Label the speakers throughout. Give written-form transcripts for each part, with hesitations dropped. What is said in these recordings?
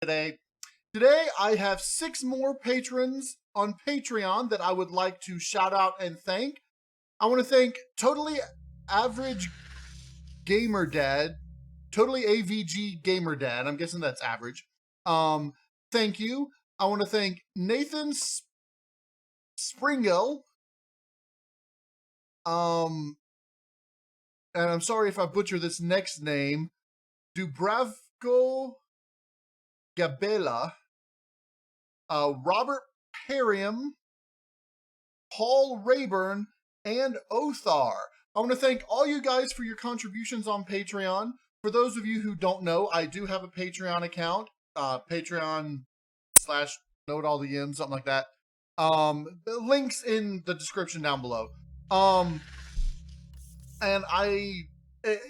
Speaker 1: today. Today, I have 6 more patrons on Patreon that I would like to shout out and thank. I want to thank Totally Average Gamer Dad, Totally AVG Gamer Dad. I'm guessing that's average. Thank you. I want to thank Nathan Springell. And I'm sorry if I butcher this next name. Dubravko Gabela. Robert Perriam, Paul Rayburn, and Othar. I want to thank all you guys for your contributions on Patreon. For those of you who don't know, I do have a Patreon account, Patreon/KnowItAllDM, something like that. The links in the description down below. And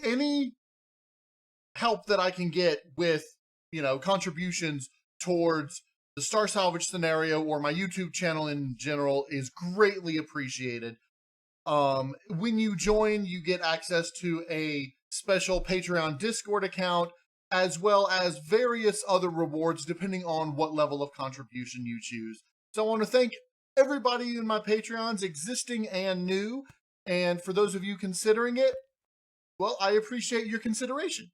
Speaker 1: any help that I can get with, contributions towards the Star Salvage scenario or my YouTube channel in general is greatly appreciated. When you join, you get access to a special Patreon Discord account, as well as various other rewards depending on what level of contribution you choose. So I want to thank everybody in my Patreons, existing and new, and for those of you considering it, well, I appreciate your consideration.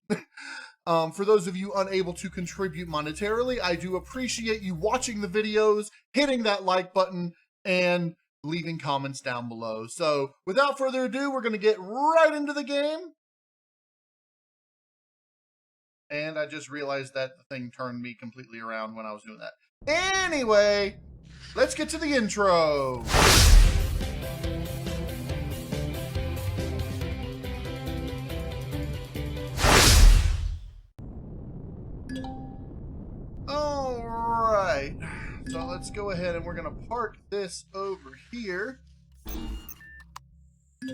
Speaker 1: For those of you unable to contribute monetarily, I do appreciate you watching the videos, hitting that like button, and leaving comments down below. So, without further ado, we're going to get right into the game. And I just realized that the thing turned me completely around when I was doing that. Anyway, let's get to the intro. Alright, so let's go ahead and we're going to park this over here.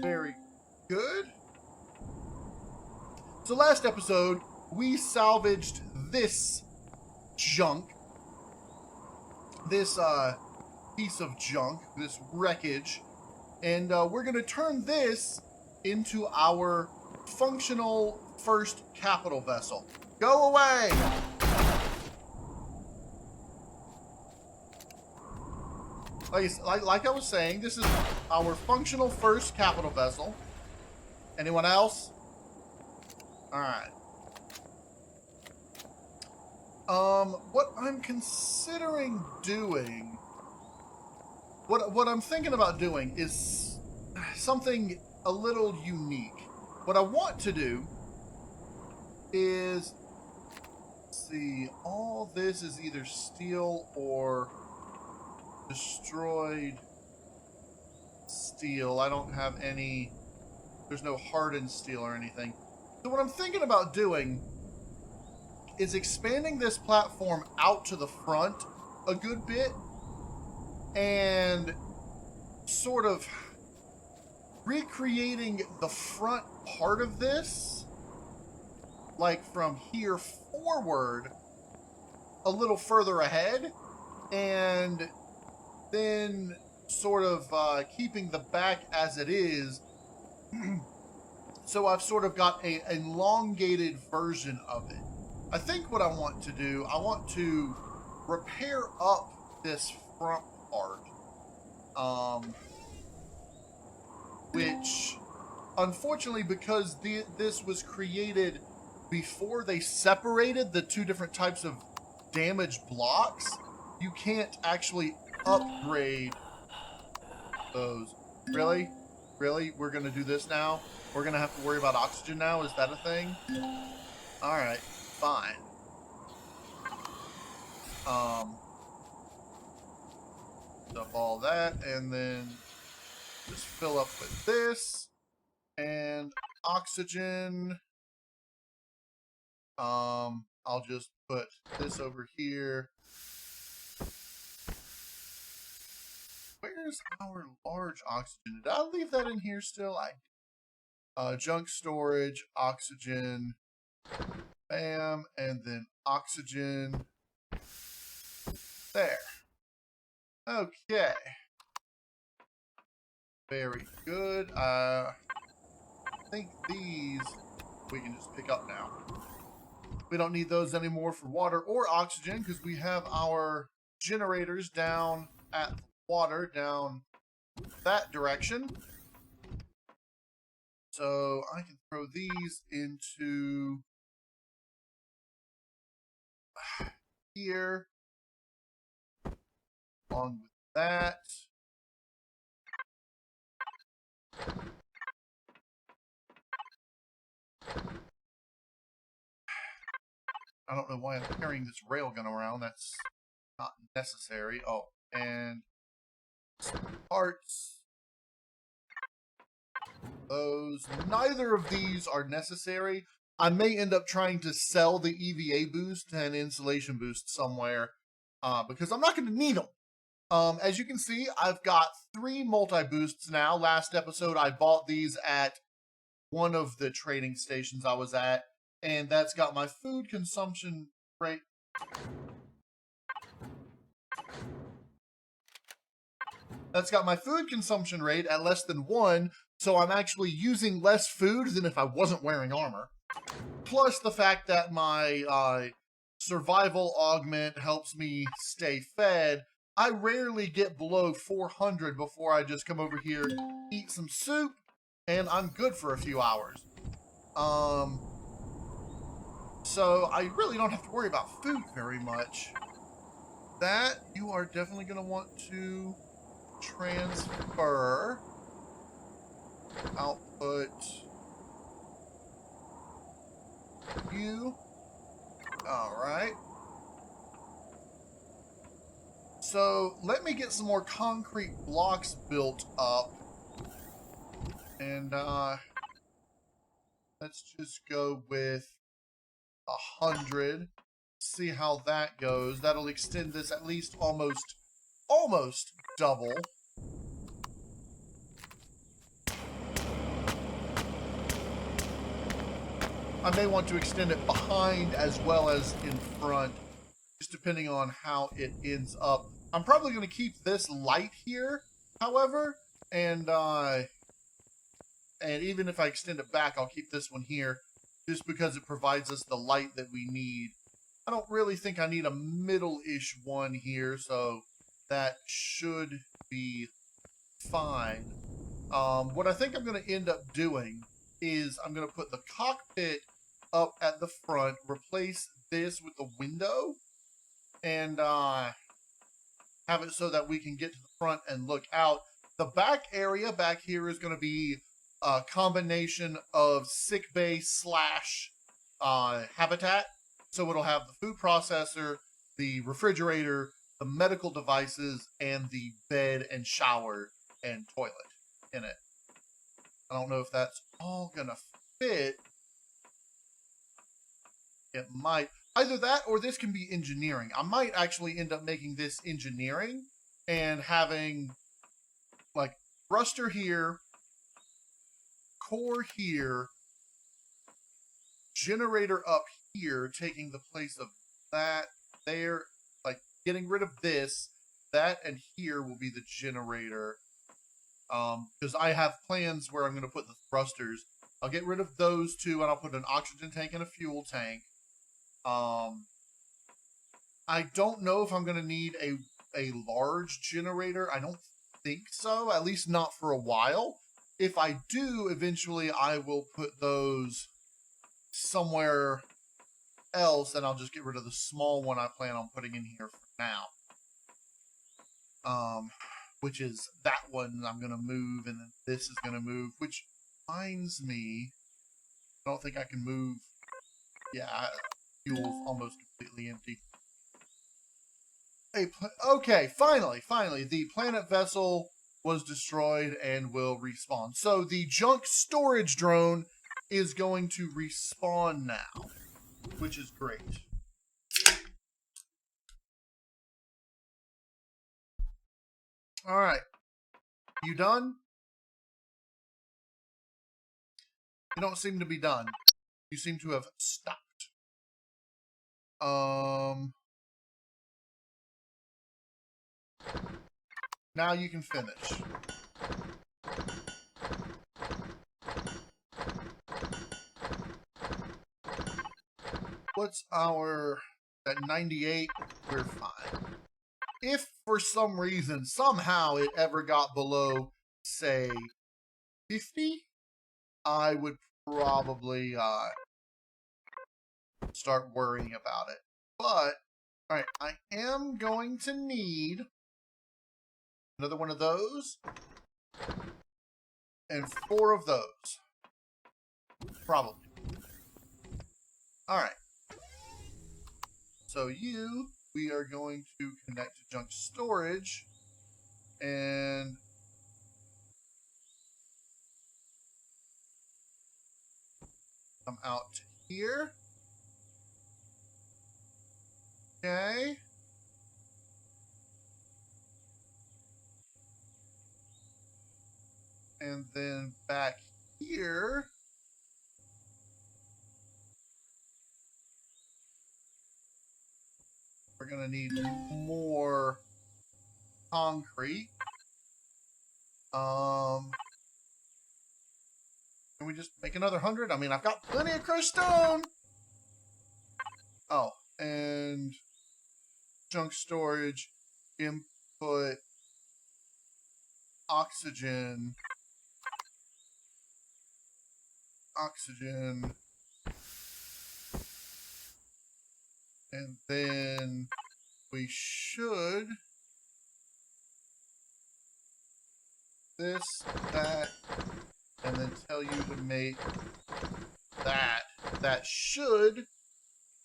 Speaker 1: Very good. So last episode, we salvaged this junk. This piece of junk, this wreckage. And we're going to turn this into our functional first capital vessel. Go away! Like I was saying, this is our functional first capital vessel. Anyone else? Alright. What I'm considering doing, what I'm thinking about doing is something a little unique. What I want to do is, let's see, all this is either steel or destroyed steel. I don't have any, there's no hardened steel or anything. So what I'm thinking about doing is expanding this platform out to the front a good bit and sort of recreating the front part of this, like from here forward a little further ahead, and then sort of keeping the back as it is. So I've sort of got a elongated version of it. I think what I want to do, I want to repair up this front part, which unfortunately, because this was created before they separated the two different types of damaged blocks, you can't actually upgrade those. Really? Really? We're going to do this now? We're going to have to worry about oxygen now? Is that a thing? Alright, fine. Dump all that, and then just fill up with this. And oxygen. I'll just put this over here. Where's our large oxygen? Did I leave that in here still? Junk storage, oxygen, bam, and then oxygen. There. Okay. Very good. I think these we can just pick up now. We don't need those anymore for water or oxygen because we have our generators down at the water down that direction. So I can throw these into here along with that. I don't know why I'm carrying this railgun around. That's not necessary. Oh, and parts. Those. Neither of these are necessary. I may end up trying to sell the EVA boost and insulation boost somewhere because I'm not going to need them. As you can see, I've got 3 multi-boosts now. Last episode, I bought these at one of the trading stations I was at, and that's got my food consumption rate. That's got my food consumption rate at less than 1, so I'm actually using less food than if I wasn't wearing armor. Plus the fact that my survival augment helps me stay fed. I rarely get below 400 before I just come over here, eat some soup, and I'm good for a few hours. So I really don't have to worry about food very much. That you are definitely going to want to transfer. Output you. All right. So let me get some more concrete blocks built up. And let's just go with 100. See how that goes. That'll extend this at least almost double. I may want to extend it behind as well as in front, just depending on how it ends up. I'm probably going to keep this light here, however, and even if I extend it back, I'll keep this one here, just because it provides us the light that we need. I don't really think I need a middle-ish one here, so that should be fine. What I think I'm going to end up doing is I'm going to put the cockpit up at the front, replace this with the window, and have it so that we can get to the front and look out. The back area back here is going to be a combination of sickbay / habitat. So it'll have the food processor, the refrigerator, the medical devices, and the bed and shower and toilet in it. I don't know if that's all going to fit. It might. Either that or this can be engineering. I might actually end up making this engineering and having like thruster here, core here, generator up here, taking the place of that there, like getting rid of this. That and here will be the generator. Because I have plans where I'm going to put the thrusters. I'll get rid of those 2 and I'll put an oxygen tank and a fuel tank. I don't know if I'm going to need a large generator. I don't think so, at least not for a while. If I do, eventually I will put those somewhere else, and I'll just get rid of the small one I plan on putting in here for now. Which is that one I'm going to move, and then this is going to move, which reminds me, I don't think I can move. Yeah, fuel's almost completely empty. Okay, finally, the planet vessel was destroyed and will respawn. So the junk storage drone is going to respawn now, which is great. All right, you done? You don't seem to be done. You seem to have stopped. Now you can finish. what's our, at 98, we're fine. If for some reason, somehow it ever got below, say, 50, I would probably start worrying about it. But, alright, I am going to need another one of those and 4 of those. Probably. Alright. So we are going to connect to junk storage and come out to here. Okay. And then back here, we're going to need more concrete. Can we just make another 100? I mean, I've got plenty of crushed stone. Oh, and junk storage, input, oxygen, and then we should this, that, and then tell you to make that. That should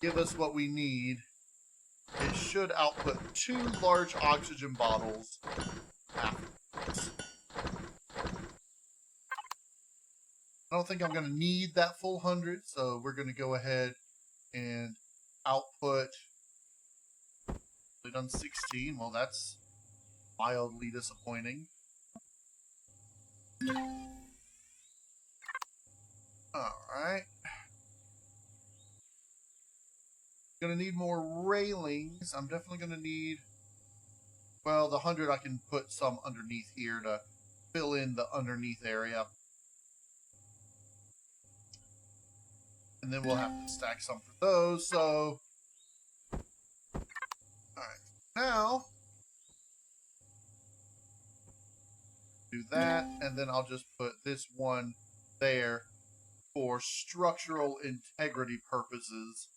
Speaker 1: give us what we need. It should output 2 large oxygen bottles afterwards. I don't think I'm going to need that full 100, so we're going to go ahead and output. We've done 16. Well, that's mildly disappointing. Alright. Gonna need more railings. I'm definitely gonna need, well, the 100 I can put some underneath here to fill in the underneath area. And then we'll have to stack some for those, so. Alright. Now, do that, and then I'll just put this one there for structural integrity purposes.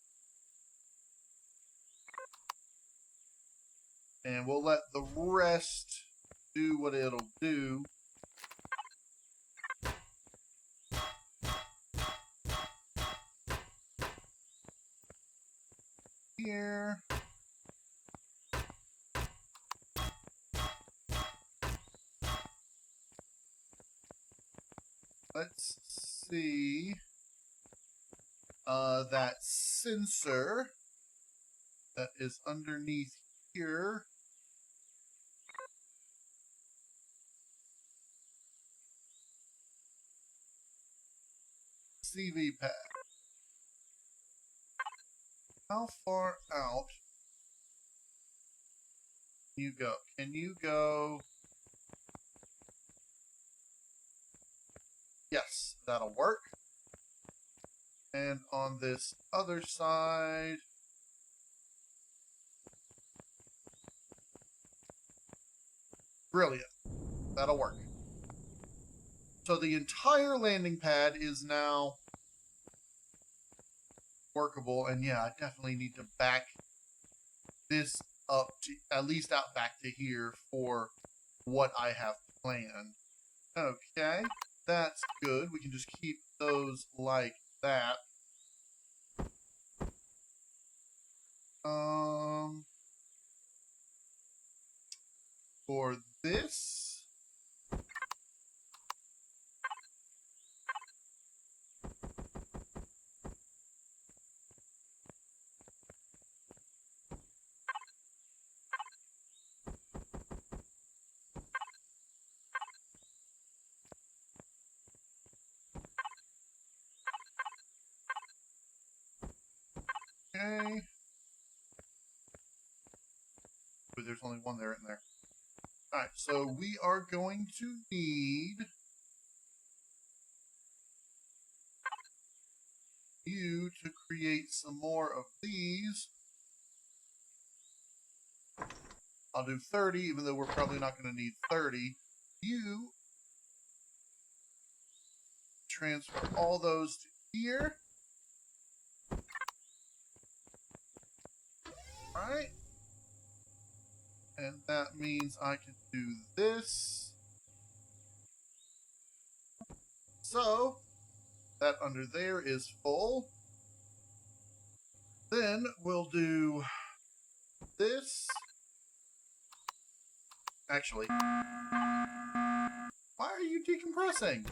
Speaker 1: And we'll let the rest do what it'll do. Here. Let's see. That sensor that is underneath here. CV pad. How far out can you go? Can you go? Yes, that'll work. And on this other side, brilliant. That'll work. So the entire landing pad is now workable, and yeah, I definitely need to back this up to at least out back to here for what I have planned. Okay, that's good. We can just keep those like that. For this, okay. But there's only one there in there. Alright, so we are going to need you to create some more of these. I'll do 30, even though we're probably not going to need 30. You transfer all those to here. Alright. And that means I can do this. So, that under there is full. Then we'll do this. Actually, why are you decompressing?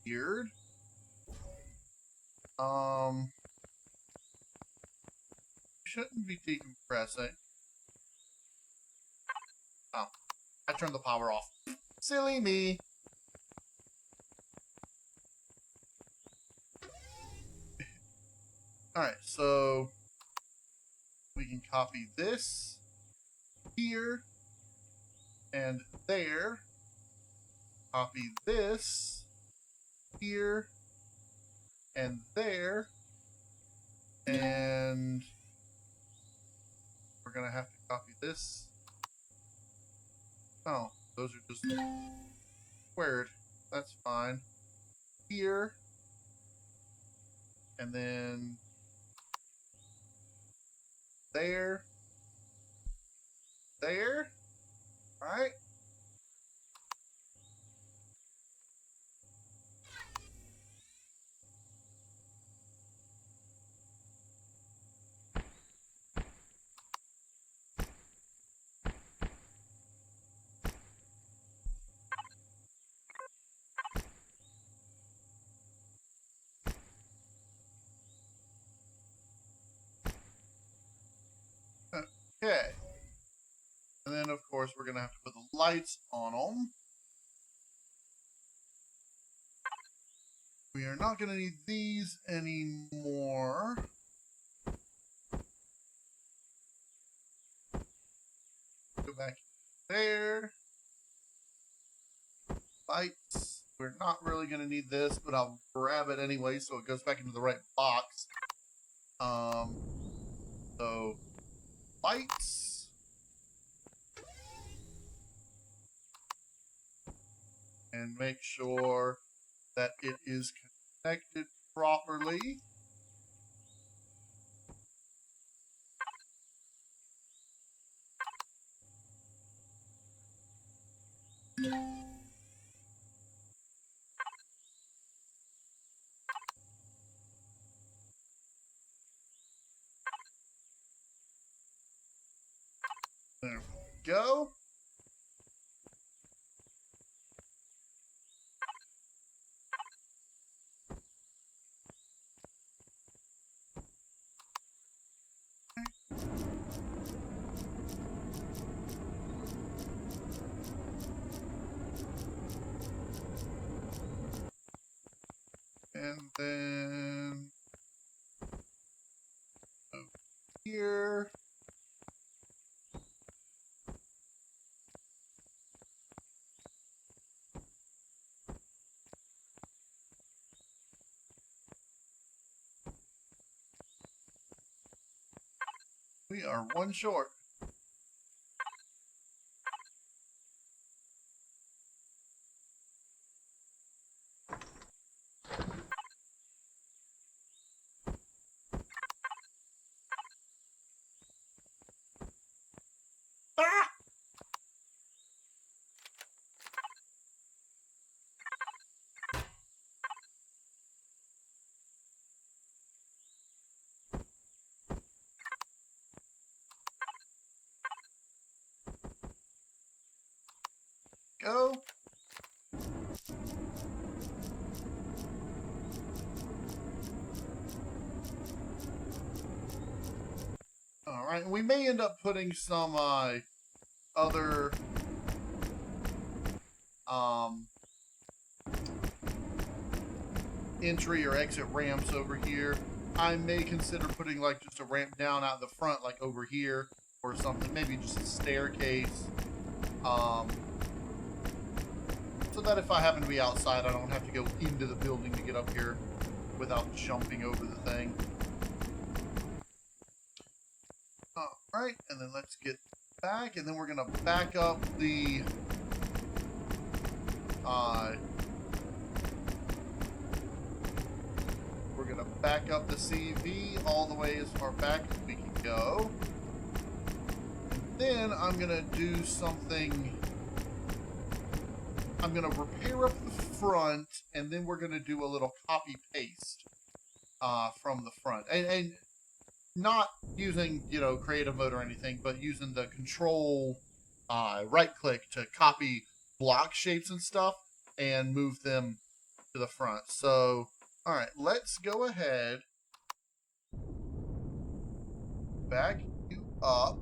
Speaker 1: Weird. Shouldn't be decompressing. Oh, I turned the power off. Silly me. Alright, so we can copy this here and there. Copy this here and there. And we're going to have to copy this. Oh, those are just squared. That's fine. Here. And then there. There. Alright. Okay. And then, of course, we're going to have to put the lights on them. We are not going to need these anymore. Go back there. Lights. We're not really going to need this, but I'll grab it anyway so it goes back into the right box. So, lights. And make sure that it is connected properly. There we go. And then over here. We are one short. Ah! Go. Alright, we may end up putting some other entry or exit ramps over here. I may consider putting like just a ramp down out the front, like over here or something. Maybe just a staircase. So that if I happen to be outside, I don't have to go into the building to get up here without jumping over the thing. Alright, and then let's get back, and then we're going to back up the... we're going to back up the CV all the way as far back as we can go. And then I'm going to do something... I'm going to repair up the front, and then we're going to do a little copy-paste from the front. And not using, you know, creative mode or anything, but using the control right-click to copy block shapes and stuff and move them to the front. So, all right, let's go ahead. Back you up.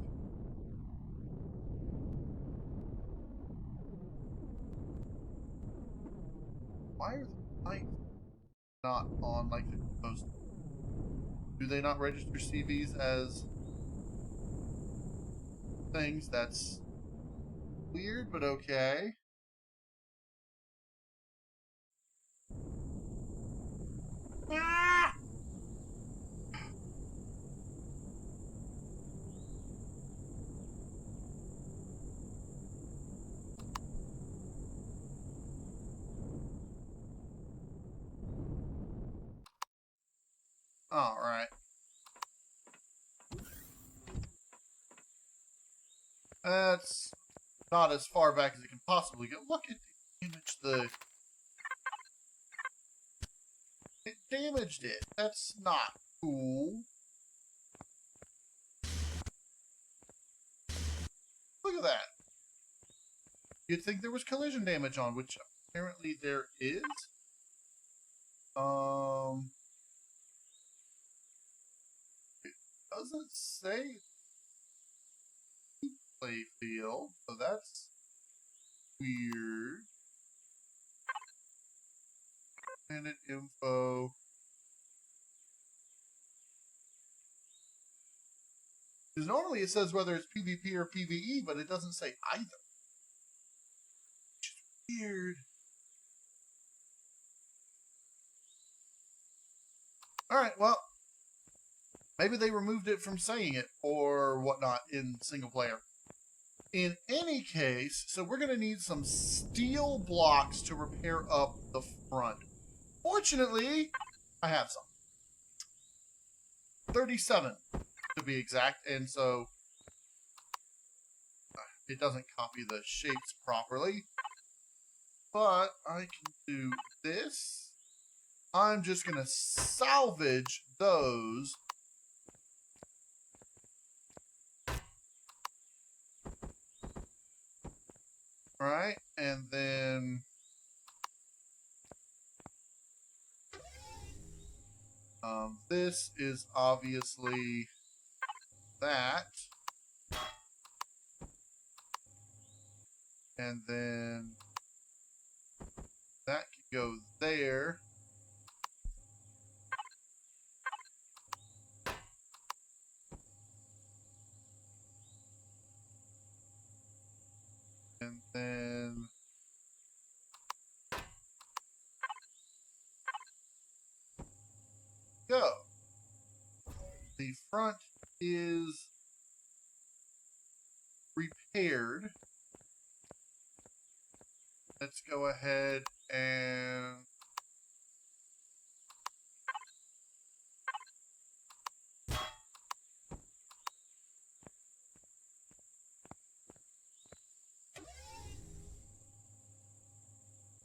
Speaker 1: Why are the lights not on like they're supposed to? Do they not register CVs as things? That's weird, but okay. Ah! All right. That's not as far back as it can possibly go. Look at the image. It damaged it. That's not cool. Look at that. You'd think there was collision damage on, which apparently there is. It doesn't say play field, so that's weird. Minute info. Because normally it says whether it's PvP or PvE, but it doesn't say either. Which is weird. Alright, well, maybe they removed it from saying it or whatnot in single player. In any case, so we're going to need some steel blocks to repair up the front. Fortunately, I have some. 37 to be exact, and so it doesn't copy the shapes properly. But I can do this. I'm just going to salvage those. Right, and then this is obviously that. And then that can go there. And then go. The front is repaired. Let's go ahead and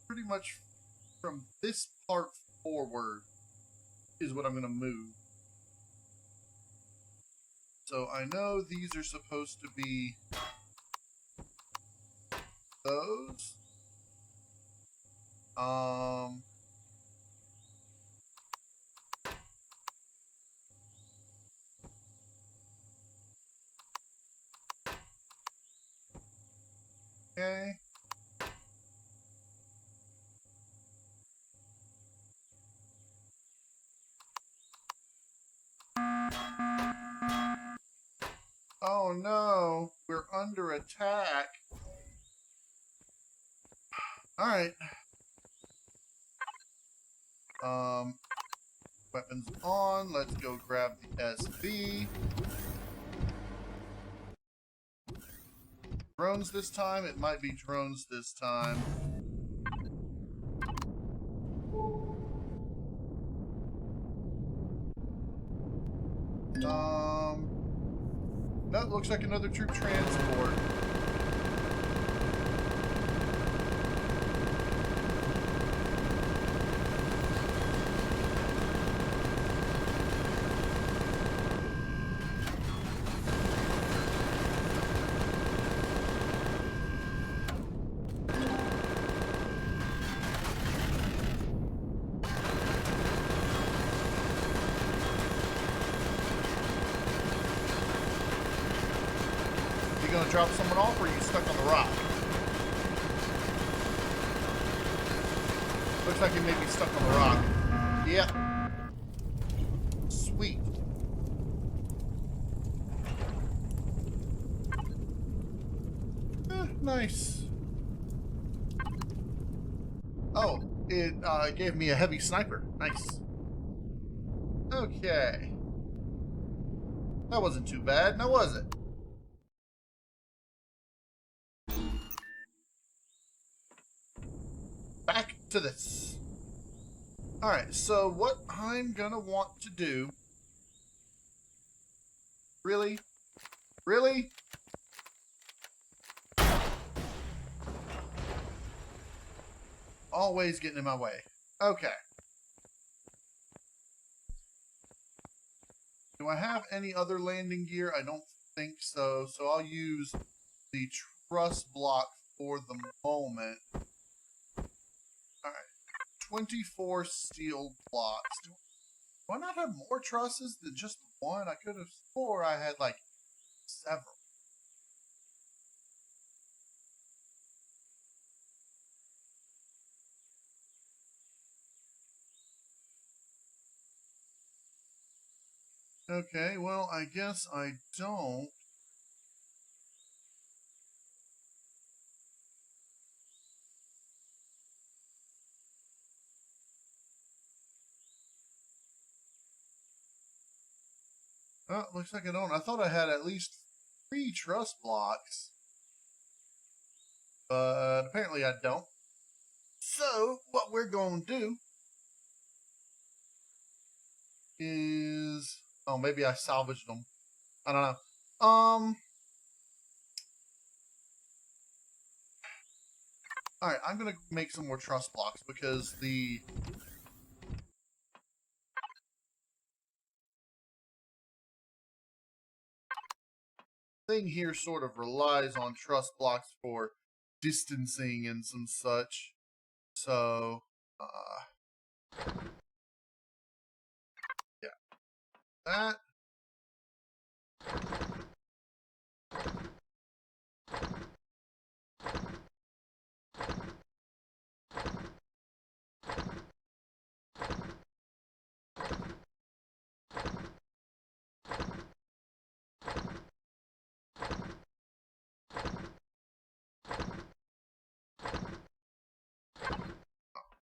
Speaker 1: pretty much from this part forward is what I'm going to move. So I know these are supposed to be those. Okay. Oh no, we're under attack. Alright. Weapons on. Let's go grab the SV. Drones this time? It might be drones this time. No, it looks like another troop transport. You gonna drop someone off, or are you stuck on the rock? Looks like he may be stuck on the rock. Yeah. Sweet. Nice. Oh, it gave me a heavy sniper. Nice. Okay. That wasn't too bad, now was it? Back to this. Alright, so what I'm gonna want to do... Really? Really? Always getting in my way. Okay. Do I have any other landing gear? I don't think so. So I'll use the truss block for the moment. Alright. 24 steel blocks. Do I not have more trusses than just one? I could have swore I had like several. Okay, well, I guess I don't. Oh, looks like I don't. I thought I had at least 3 truss blocks. But apparently I don't. So, what we're going to do is... Oh, maybe I salvaged them. I don't know. Alright, I'm going to make some more truss blocks because the... thing here sort of relies on truss blocks for distancing and some such. So, yeah. That.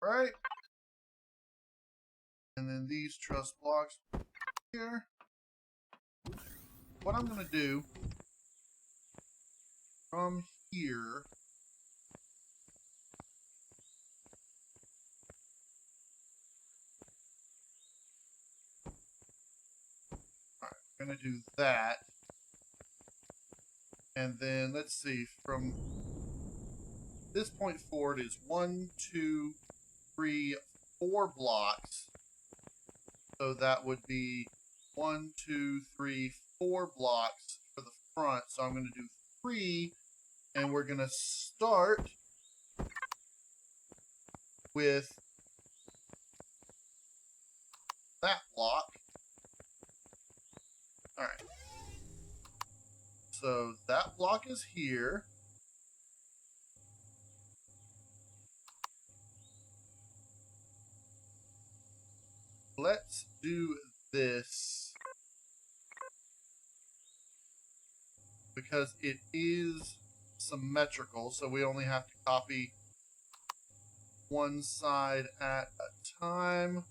Speaker 1: Right. And then these truss blocks here. What I'm going to do from here... Alright, I'm going to do that. And then, let's see, from this point forward is 1, 2, 3, 4 blocks. So that would be 1, 2, 3, 4 blocks for the front. So I'm going to do 3, and we're going to start with that block. All right. So that block is here. Let's do this because it is symmetrical, so we only have to copy one side at a time.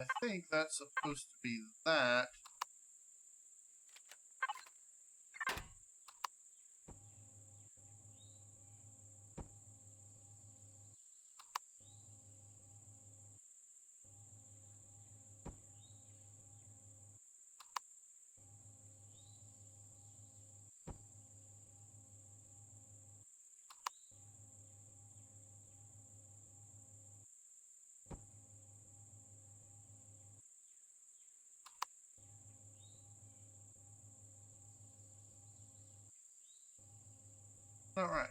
Speaker 1: I think that's supposed to be that. All right.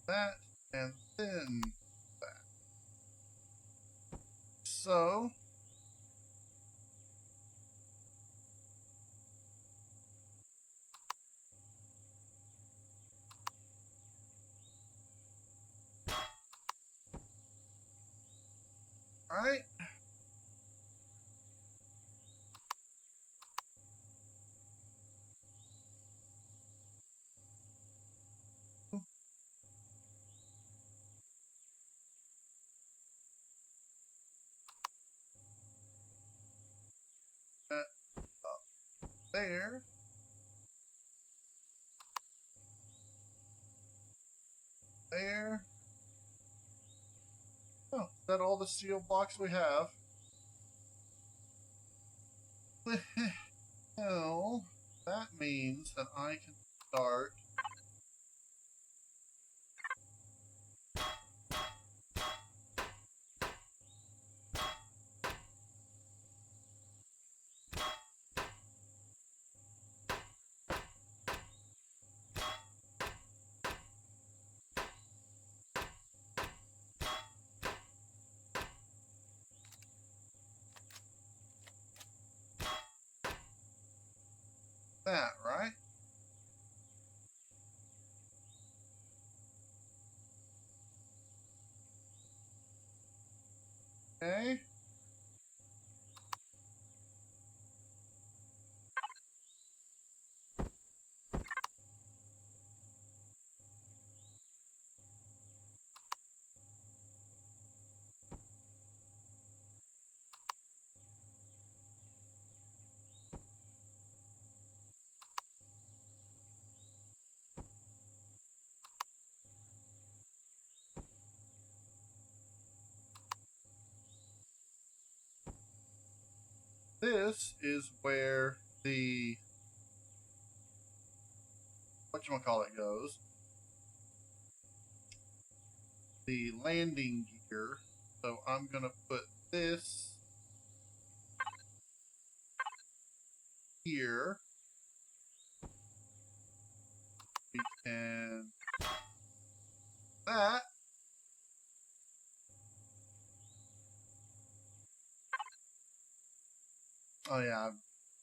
Speaker 1: That and then that. So all right. That up there. There. Oh, is that all the steel blocks we have? Well, that means that I can start that, right? Okay. This is where the whatchamacallit goes. The landing gear. So I'm gonna put this here. We can that. Oh yeah,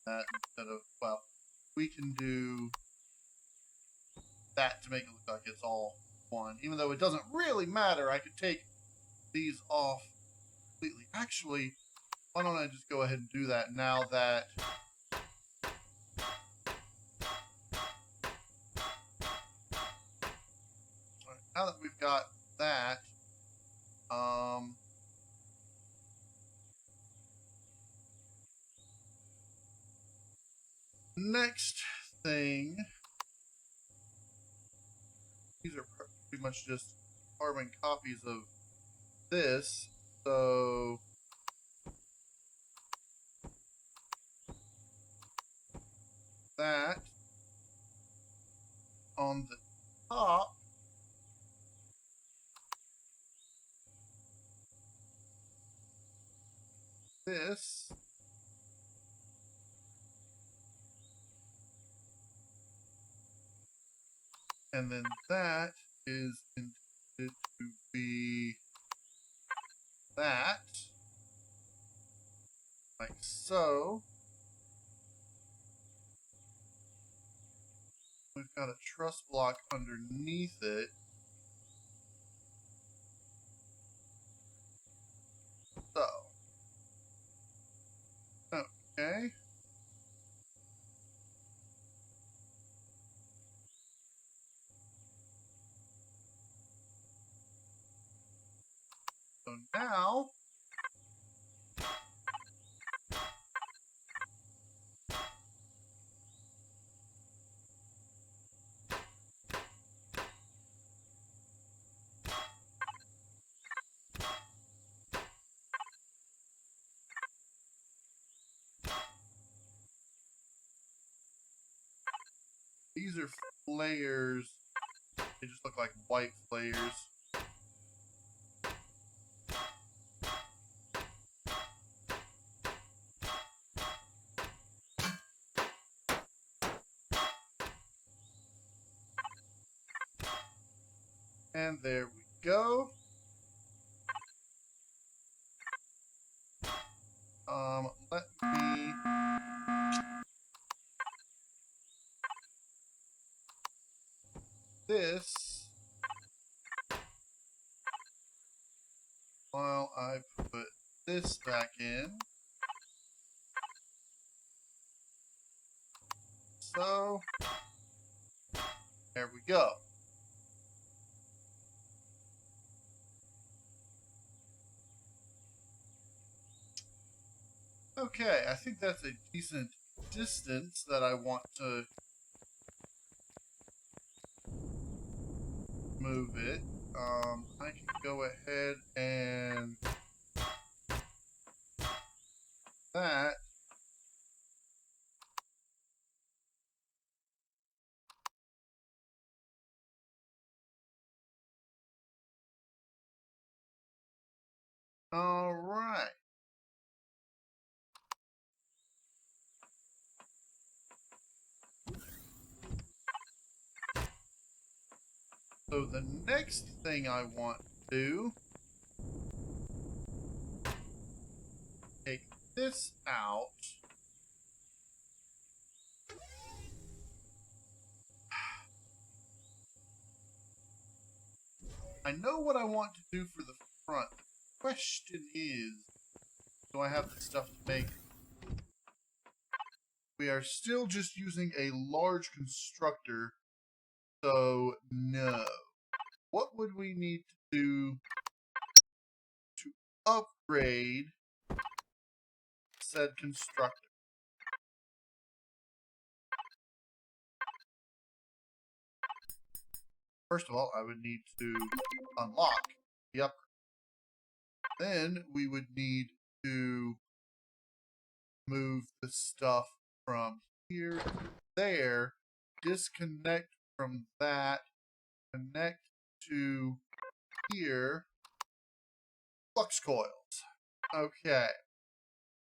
Speaker 1: that instead of, well, we can do that to make it look like it's all one. Even though it doesn't really matter, I could take these off completely. Actually, why don't I just go ahead and do that now that now that we've got that. Next thing, these are pretty much just carbon copies of this. So that on the top, this, and then that is intended to be that. Like so. We've got a truss block underneath it. So. Okay. So now. These are flares. They just look like white flares. And there we go. Let me this while I put this back in. So there we go. Okay, I think that's a decent distance that I want to move it. I can go ahead and that. All right. So the next thing I want to do, take this out. I know what I want to do for the front. The question is, do I have the stuff to make? We are still just using a large constructor, so no. What would we need to do to upgrade said constructor? First of all, I would need to unlock the upgrade. Then we would need to move the stuff from here to there, disconnect from that, connect to here, flux coils. Okay.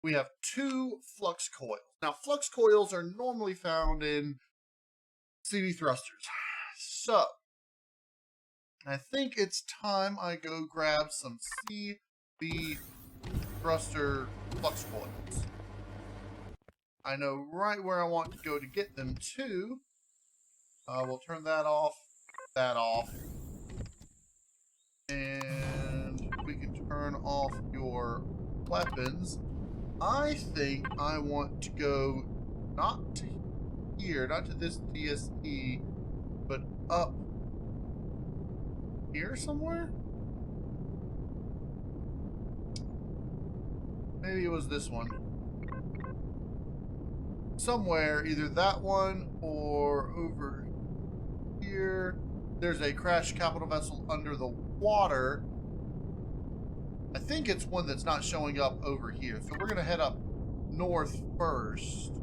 Speaker 1: We have 2 flux coils. Now, flux coils are normally found in CV thrusters. So, I think it's time I go grab some CV thruster flux coils. I know right where I want to go to get them to. We'll turn that off, and we can turn off your weapons. I think I want to go not to here, not to this DSE, but up here somewhere? Maybe it was this one. Somewhere, either that one or over here. There's a crashed capital vessel under the water. I think it's one that's not showing up over here. So we're going to head up north first.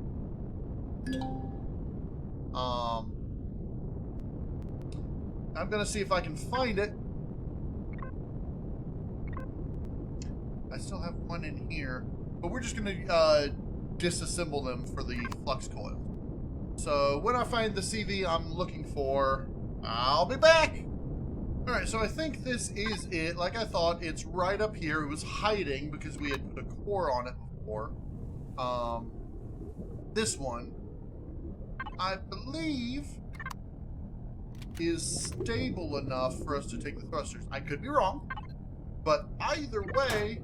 Speaker 1: I'm going to see if I can find it. I still have one in here. But we're just going to disassemble them for the flux coil. So when I find the CV I'm looking for, I'll be back. Alright, so I think this is it. Like I thought, it's right up here. It was hiding because we had put a core on it before. This one, I believe, is stable enough for us to take the thrusters. I could be wrong, but either way,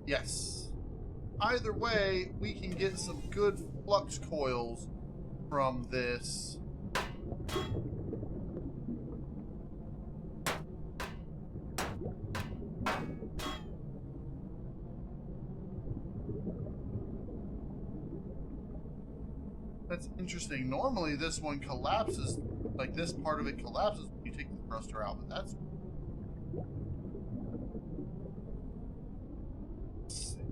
Speaker 1: yes. Either way, we can get some good flux coils from this. That's interesting. Normally this one collapses, like this part of it collapses when you take the thruster out, but that's... Let's see.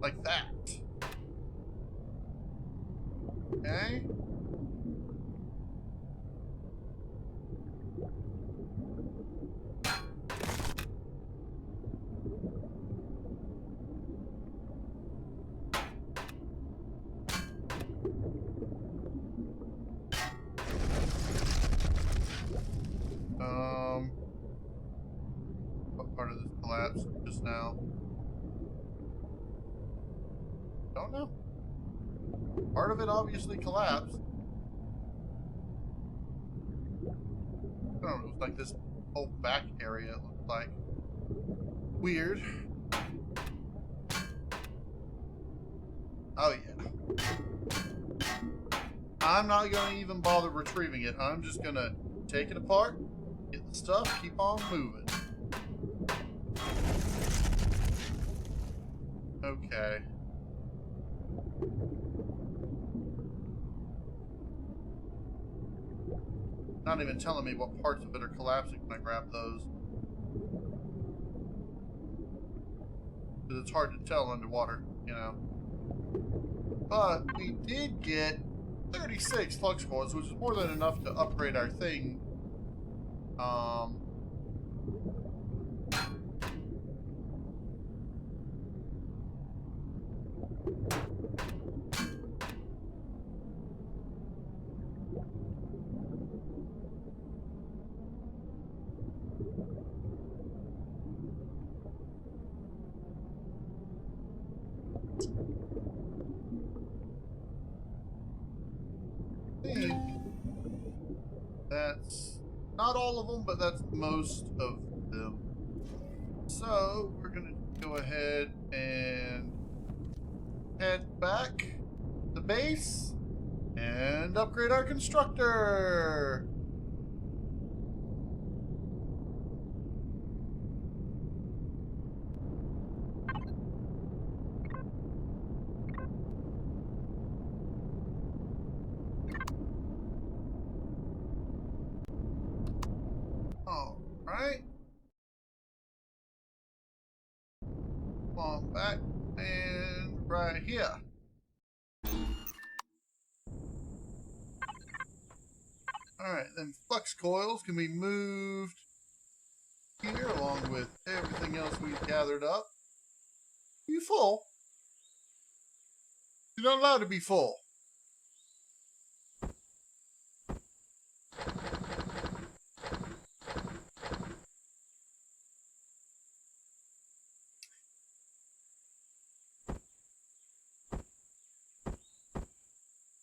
Speaker 1: Like that. Okay. What part of this collapsed just now? Don't know. Part of it obviously collapsed. I don't know, it was like this whole back area, it looked like. Weird. Oh yeah. I'm not going to even bother retrieving it. I'm just going to take it apart, get the stuff, keep on moving. Okay. Not even telling me what parts of it are collapsing when I grab those. Because it's hard to tell underwater, you know. But we did get 36 flux coils, which is more than enough to upgrade our thing. I think that's not all of them, but that's most of them. So we're going to go ahead and head back to the base and upgrade our constructor. All right. Come on back and right here. Alright, then flux coils can be moved here along with everything else we've gathered up. Are you full? You're not allowed to be full.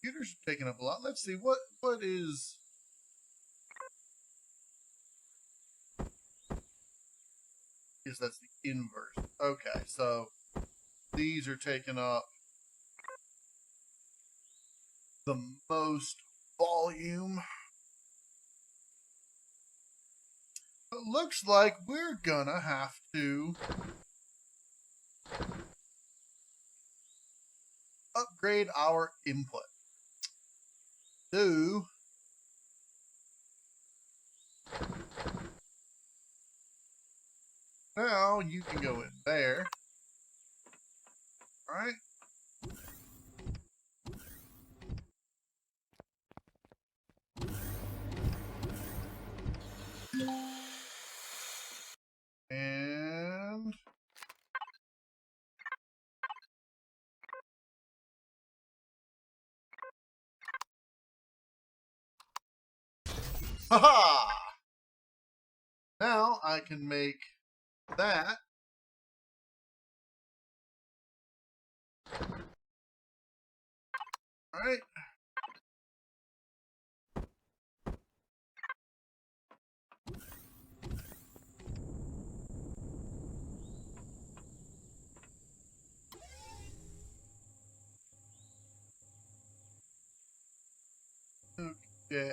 Speaker 1: Computers are taking up a lot. Let's see, what is... Yes, that's the inverse. Okay, so these are taking up the most volume. It looks like we're gonna have to upgrade our input. So now you can go in there. All right. And haha! Now I can make that right. Okay.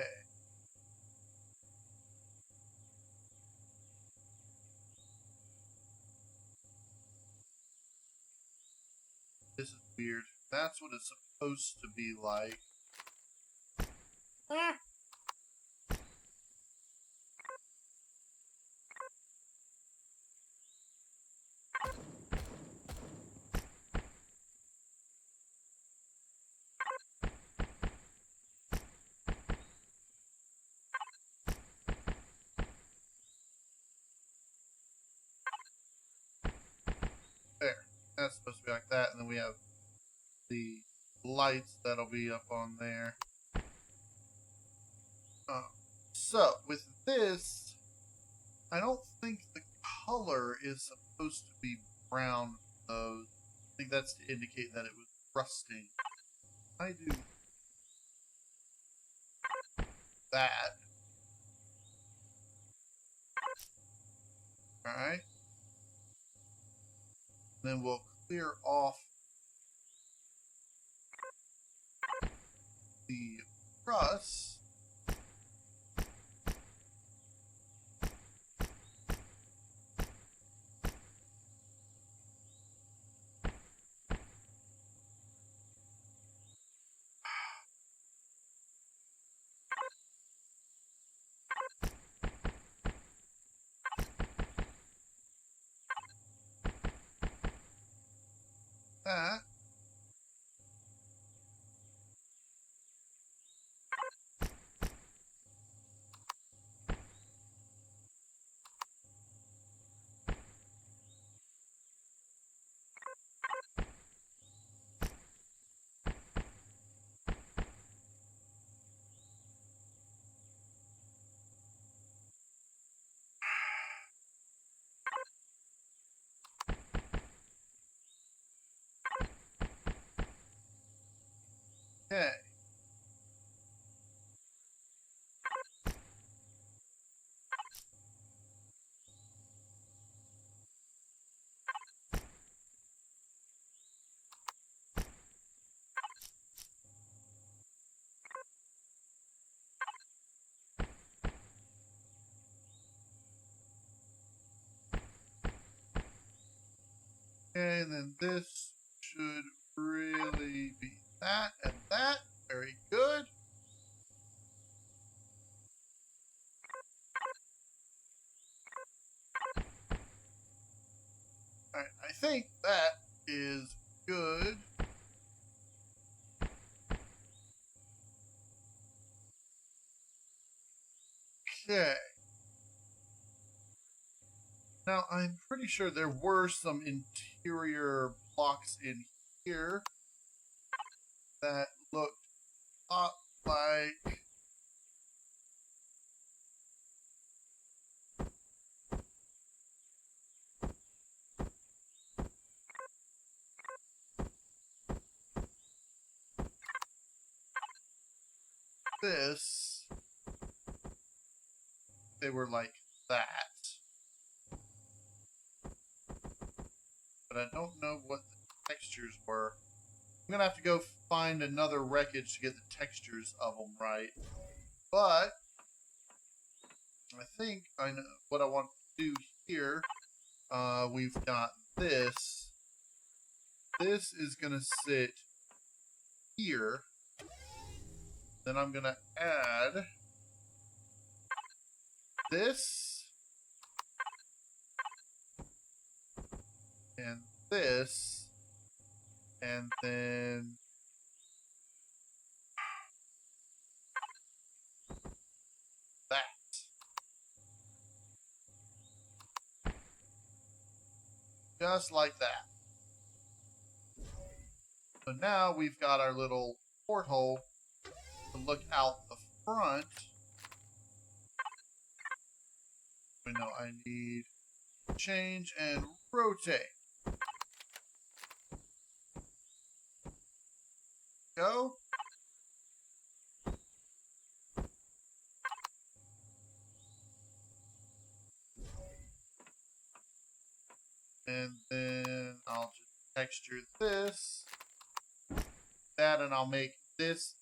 Speaker 1: This is weird. That's what it's supposed to be like. Ah. There. That's supposed to be like that, and then we have the lights that'll be up on there. So, with this, I don't think the color is supposed to be brown, though. I think that's to indicate that it was rusting. I do that. Alright. Then we'll clear off the rust. That. Okay. Okay, and then this should really be that and that. Very good. Alright, I think that is good. Okay. Now, I'm pretty sure there were some interior blocks in here that looked a lot like this. They were like that. But I don't know what the textures were. I'm going to have to go find another wreckage to get the textures of them right. But I think I know what I want to do here. We've got this. This is going to sit here. Then I'm going to add this and this, and then that. Just like that. So now we've got our little porthole to look out the front. We know I need change and rotate. Go. texture this, that, and I'll make this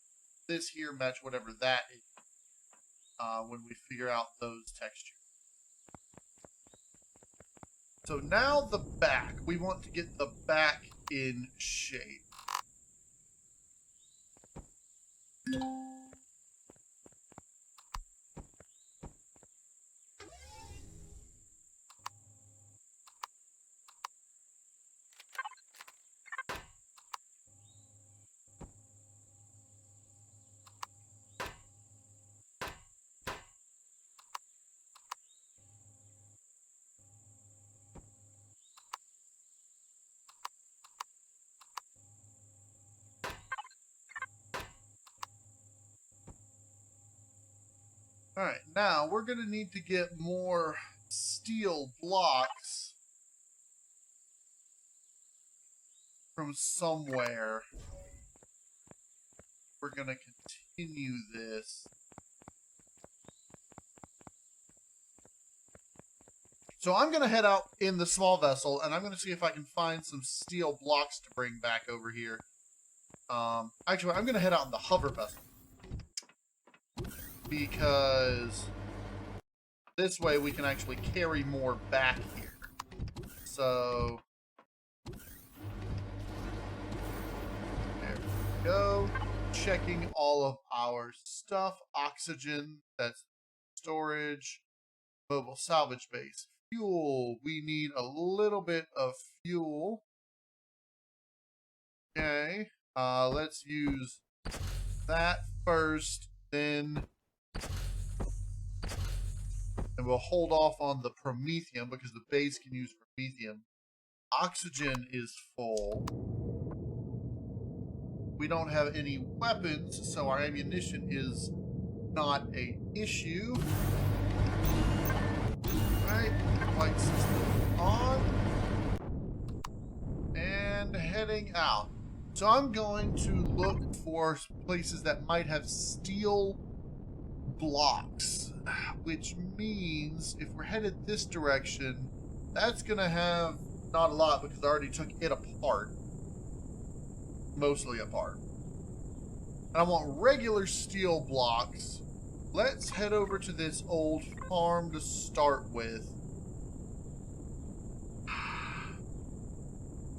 Speaker 1: here match whatever that is when we figure out those textures. So now the back. We want to get the back in shape. Alright, now we're going to need to get more steel blocks from somewhere. We're going to continue this. So I'm going to head out in the small vessel, and I'm going to see if I can find some steel blocks to bring back over here. Actually, I'm going to head out in the hover vessel. Because this way we can actually carry more back here. So there we go. Checking all of our stuff. Oxygen, that's storage. Mobile salvage base. Fuel, we need a little bit of fuel. Okay, let's use that first, then... And we'll hold off on the promethium because the base can use promethium. Oxygen is full. We don't have any weapons, so our ammunition is not an issue. Alright, flight system on. And heading out. So I'm going to look for places that might have steel blocks. Which means if we're headed this direction, that's going to have not a lot because I already took it apart. Mostly apart. And I want regular steel blocks. Let's head over to this old farm to start with.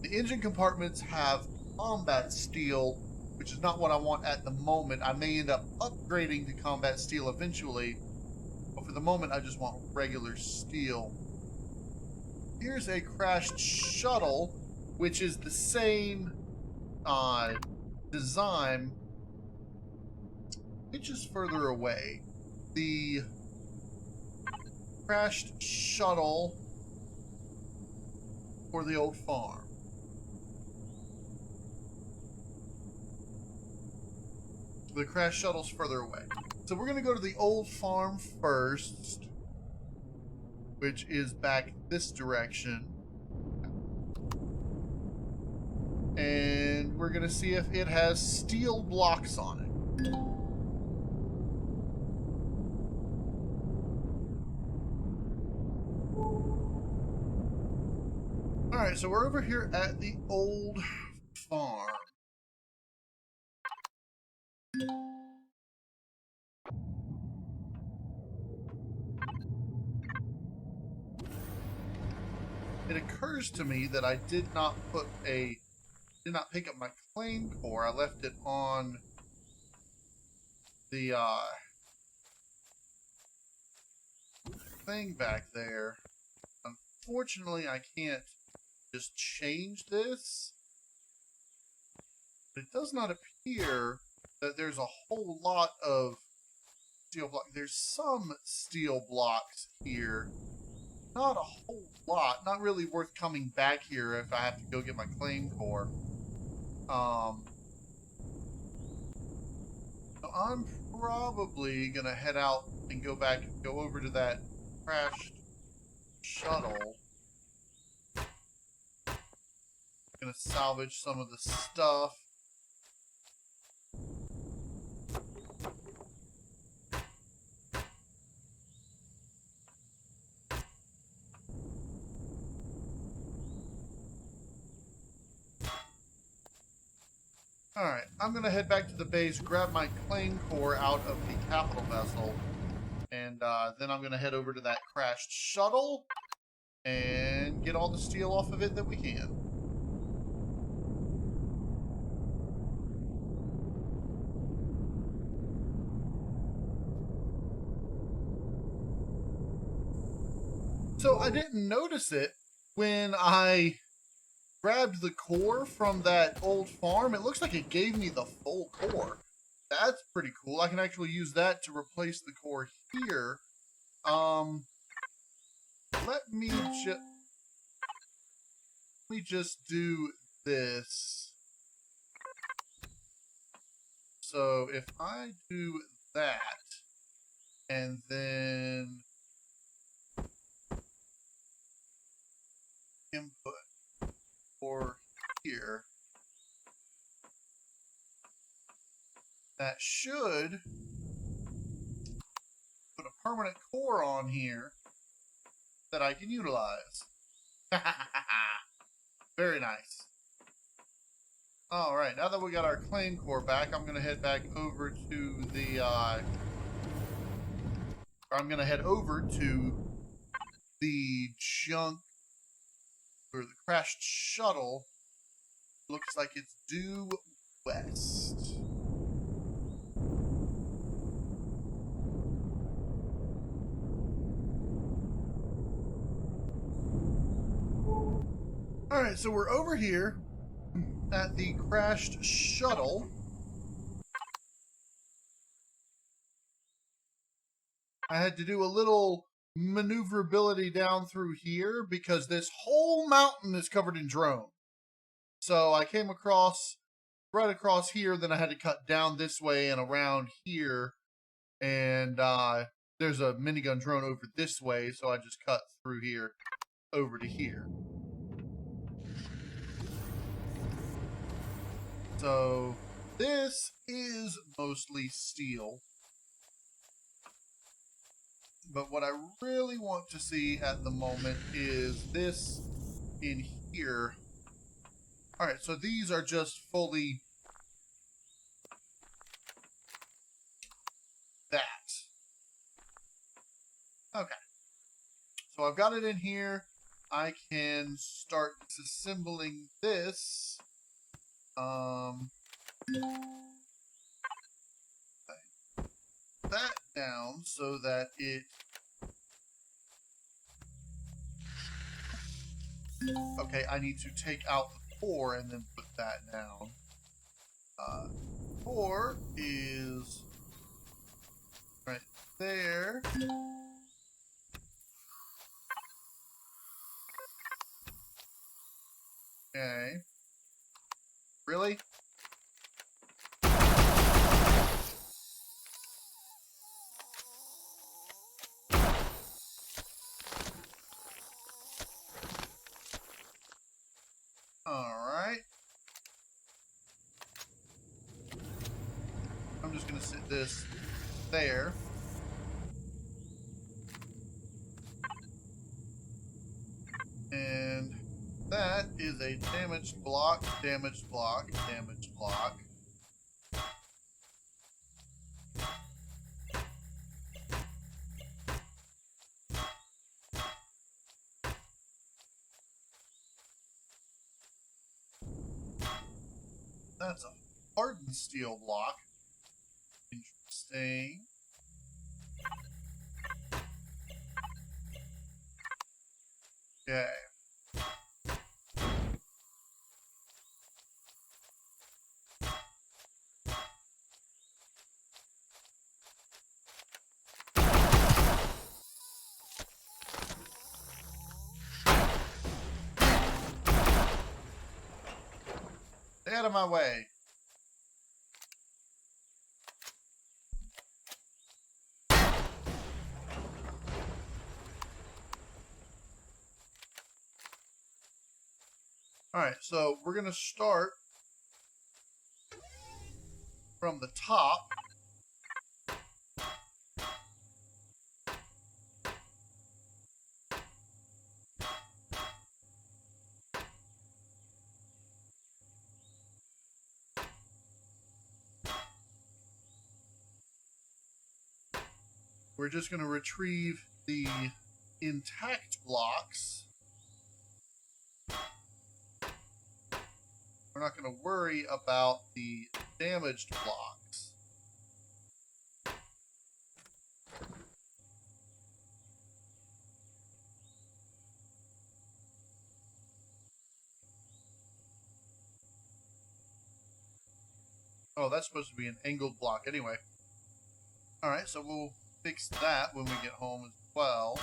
Speaker 1: The engine compartments have combat steel, which is not what I want at the moment. I may end up upgrading to combat steel eventually. But for the moment, I just want regular steel. Here's a crashed shuttle, which is the same design. It's just further away. The crashed shuttle for the old farm. The crashed shuttle's further away. So we're going to go to the old farm first, which is back this direction. And we're going to see if it has steel blocks on it. Alright, so we're over here at the old farm. It occurs to me that I did not pick up my claim core. I left it on the thing back there. Unfortunately, I can't just change this. But it does not appear that there's a whole lot of steel blocks. There's some steel blocks here. Not a whole lot. Not really worth coming back here if I have to go get my claim core. So I'm probably gonna head out and go over to that crashed shuttle. Gonna salvage some of the stuff. Alright, I'm going to head back to the base, grab my claim core out of the capital vessel, and then I'm going to head over to that crashed shuttle and get all the steel off of it that we can. So I didn't notice it when I grabbed the core from that old farm. It looks like it gave me the full core. That's pretty cool. I can actually use that to replace the core here. Let me just do this. So if I do that and then input for here, that should put a permanent core on here that I can utilize. Very nice. Alright, now that we got our claim core back, I'm going to head back over to the, I'm going to head over to the junk, or the crashed shuttle. Looks like it's due west. Alright, so we're over here at the crashed shuttle. I had to do a little maneuverability down through here because this whole mountain is covered in drone. So I came across, right across here, then I had to cut down this way and around here. And there's a minigun drone over this way, so I just cut through here over to here. So this is mostly steel. But what I really want to see at the moment is this in here. Alright, so these are just fully that. Okay. So I've got it in here. I can start disassembling this. That down so that it... Okay, I need to take out the core and then put that down. Core is right there. Okay. Really? Alright. I'm just going to sit this there. And that is a damaged block, damaged block, damaged block. That's a hardened steel block. Interesting. Okay. Stay out of my way. Alright, so we're going to start from the top. we're just going to retrieve the intact blocks. We're not going to worry about the damaged blocks. Oh, that's supposed to be an angled block anyway. Alright, so we'll fix that when we get home as well.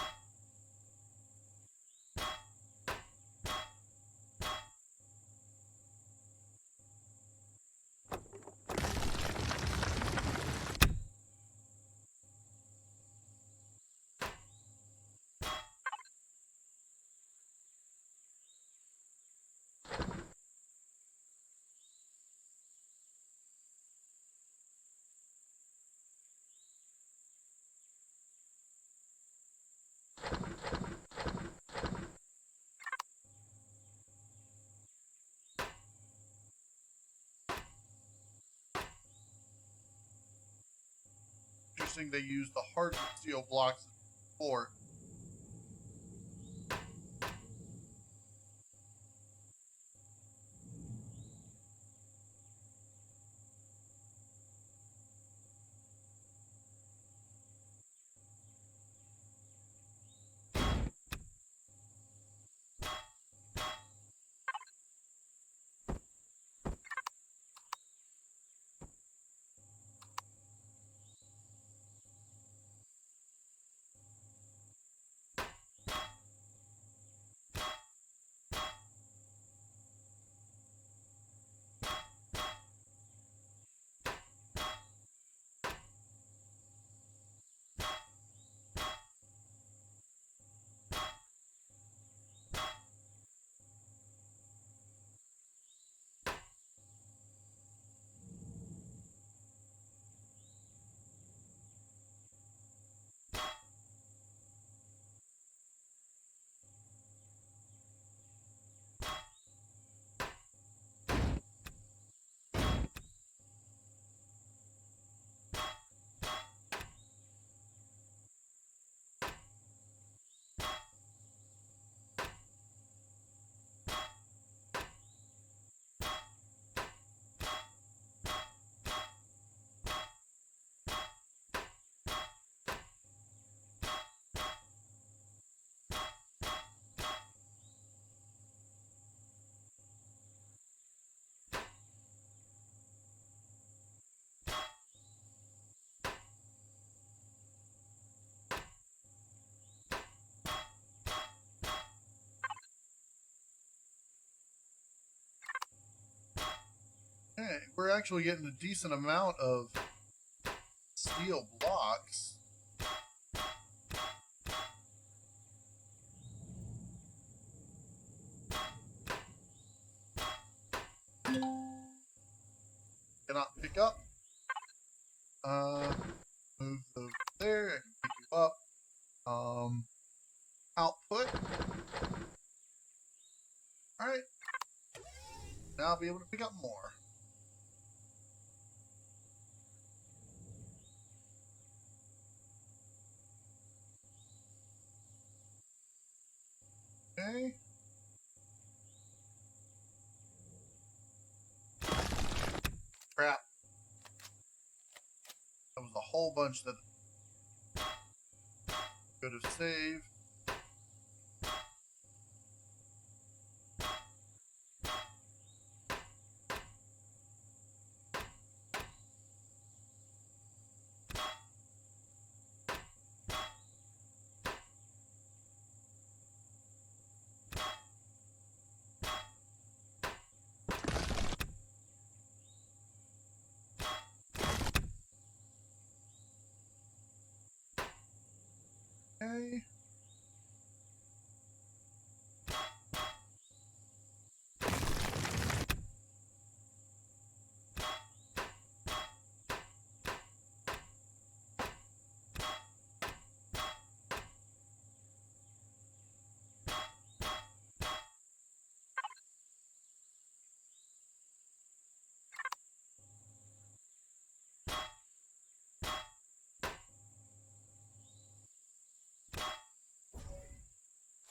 Speaker 1: Interesting they use the hardened steel blocks for. Okay, we're actually getting a decent amount of steel blocks. Cannot pick up. Move those there. I can pick you up. Output. Alright. Now I'll be able to pick up more. Okay. Crap. That was a whole bunch that could have saved. Okay.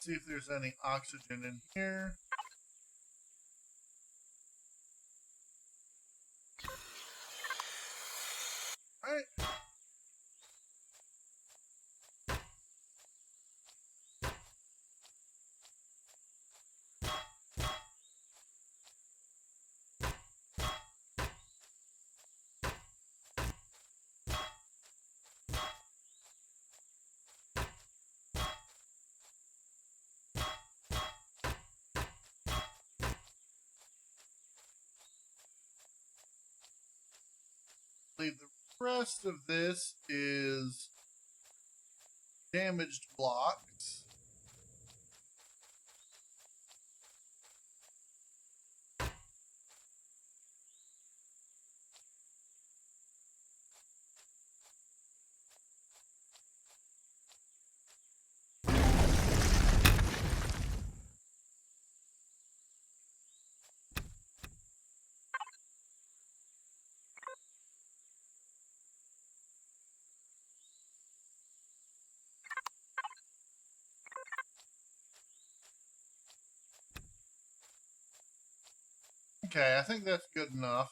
Speaker 1: See if there's any oxygen in here. All right. The rest of this is damaged blocks. Okay, I think that's good enough.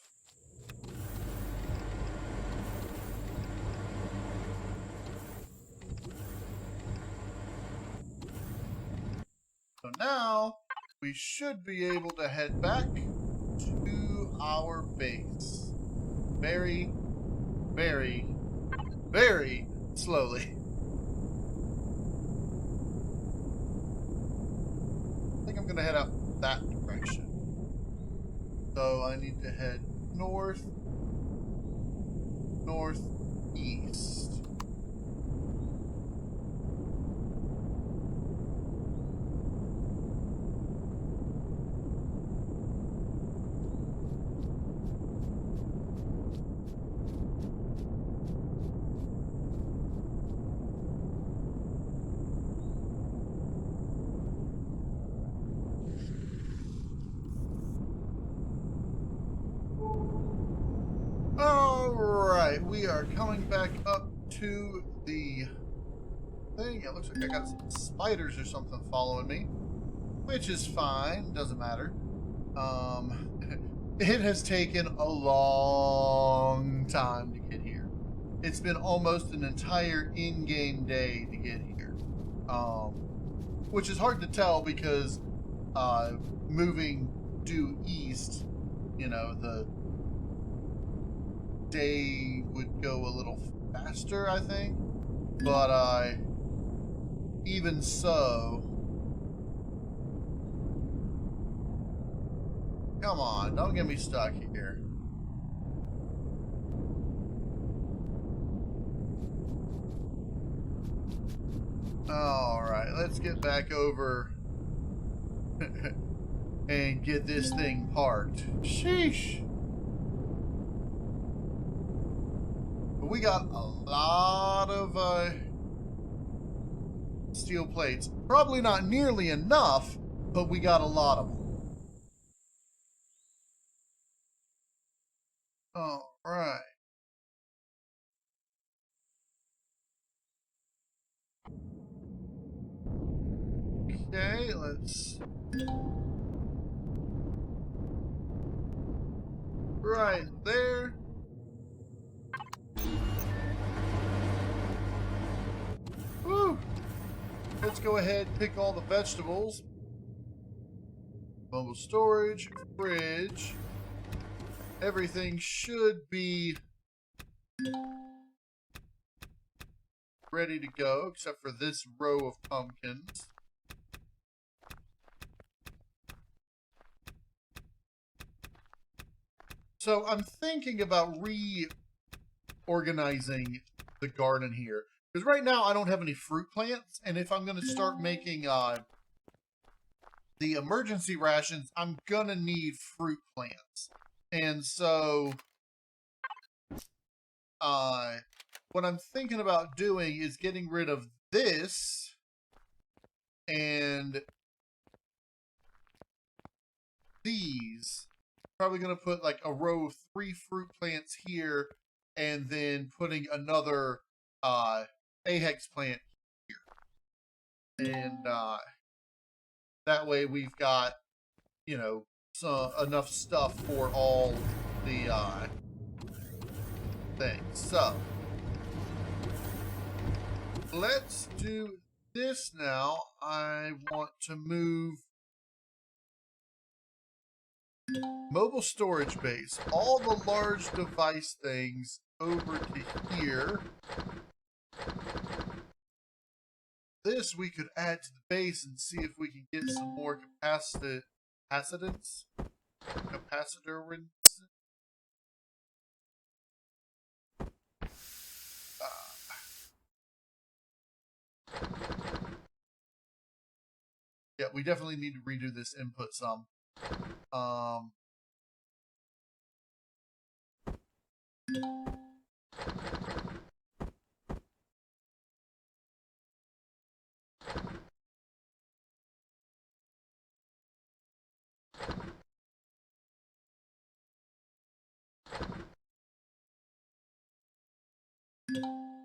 Speaker 1: So now we should be able to head back to our base. Very, very, very slowly. I think I'm going to head out that direction. So I need to head north, northeast. Alright, we are coming back up to the thing. It looks like I got some spiders or something following me, which is fine, doesn't matter. It has taken a long time to get here. It's been almost an entire in-game day to get here. Which is hard to tell because moving due east, you know, the day would go a little faster, I think. But even so, come on, don't get me stuck here. Alright, let's get back over and get this thing parked. Sheesh. But we got a lot of steel plates. Probably not nearly enough, but we got a lot of them. Alright. Okay, let's... Right there. Woo! Let's go ahead and pick all the vegetables. Mobile storage, fridge. Everything should be ready to go, except for this row of pumpkins. So I'm thinking about reorganizing the garden here. Because right now I don't have any fruit plants, and if I'm going to start making the emergency rations, I'm going to need fruit plants. And so what I'm thinking about doing is getting rid of this and these. Probably going to put like a row of 3 fruit plants here and then putting another AHEX plant here. And That way we've got, you know, enough stuff for all the things. So let's do this now. I want to move mobile storage base, all the large device things over to here. This we could add to the base and see if we can get some more capacitance. Yeah, we definitely need to redo this input some.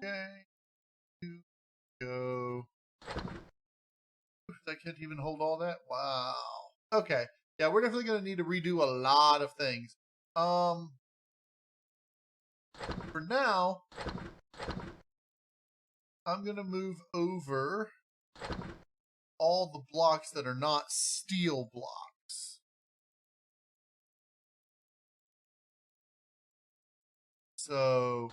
Speaker 1: Okay, go. I can't even hold all that. Wow. Okay. Yeah, we're definitely going to need to redo a lot of things. For now, I'm going to move over all the blocks that are not steel blocks. So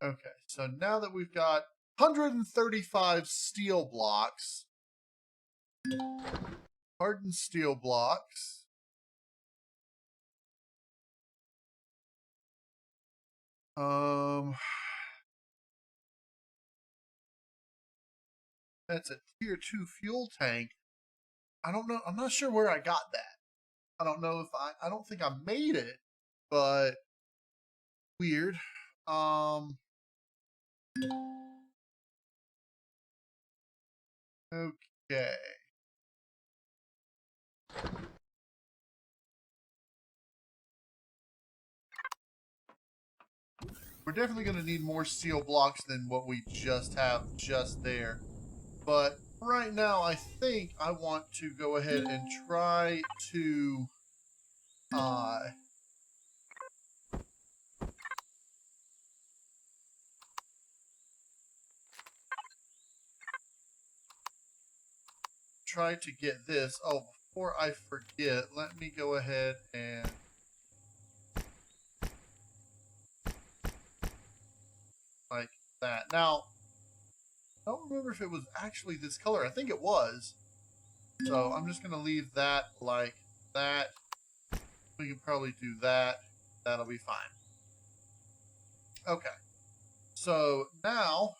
Speaker 1: okay, so now that we've got 135 steel blocks, hardened steel blocks, that's a tier 2 fuel tank. I don't know. I'm not sure where I got that. I don't know if I don't think I made it, but weird. Okay. We're definitely going to need more steel blocks than what we just have just there. But right now, I think I want to go ahead and try to get this. Oh, before I forget, let me go ahead and like that. Now, I don't remember if it was actually this color. I think it was. So I'm just going to leave that like that. We can probably do that. That'll be fine. Okay. So now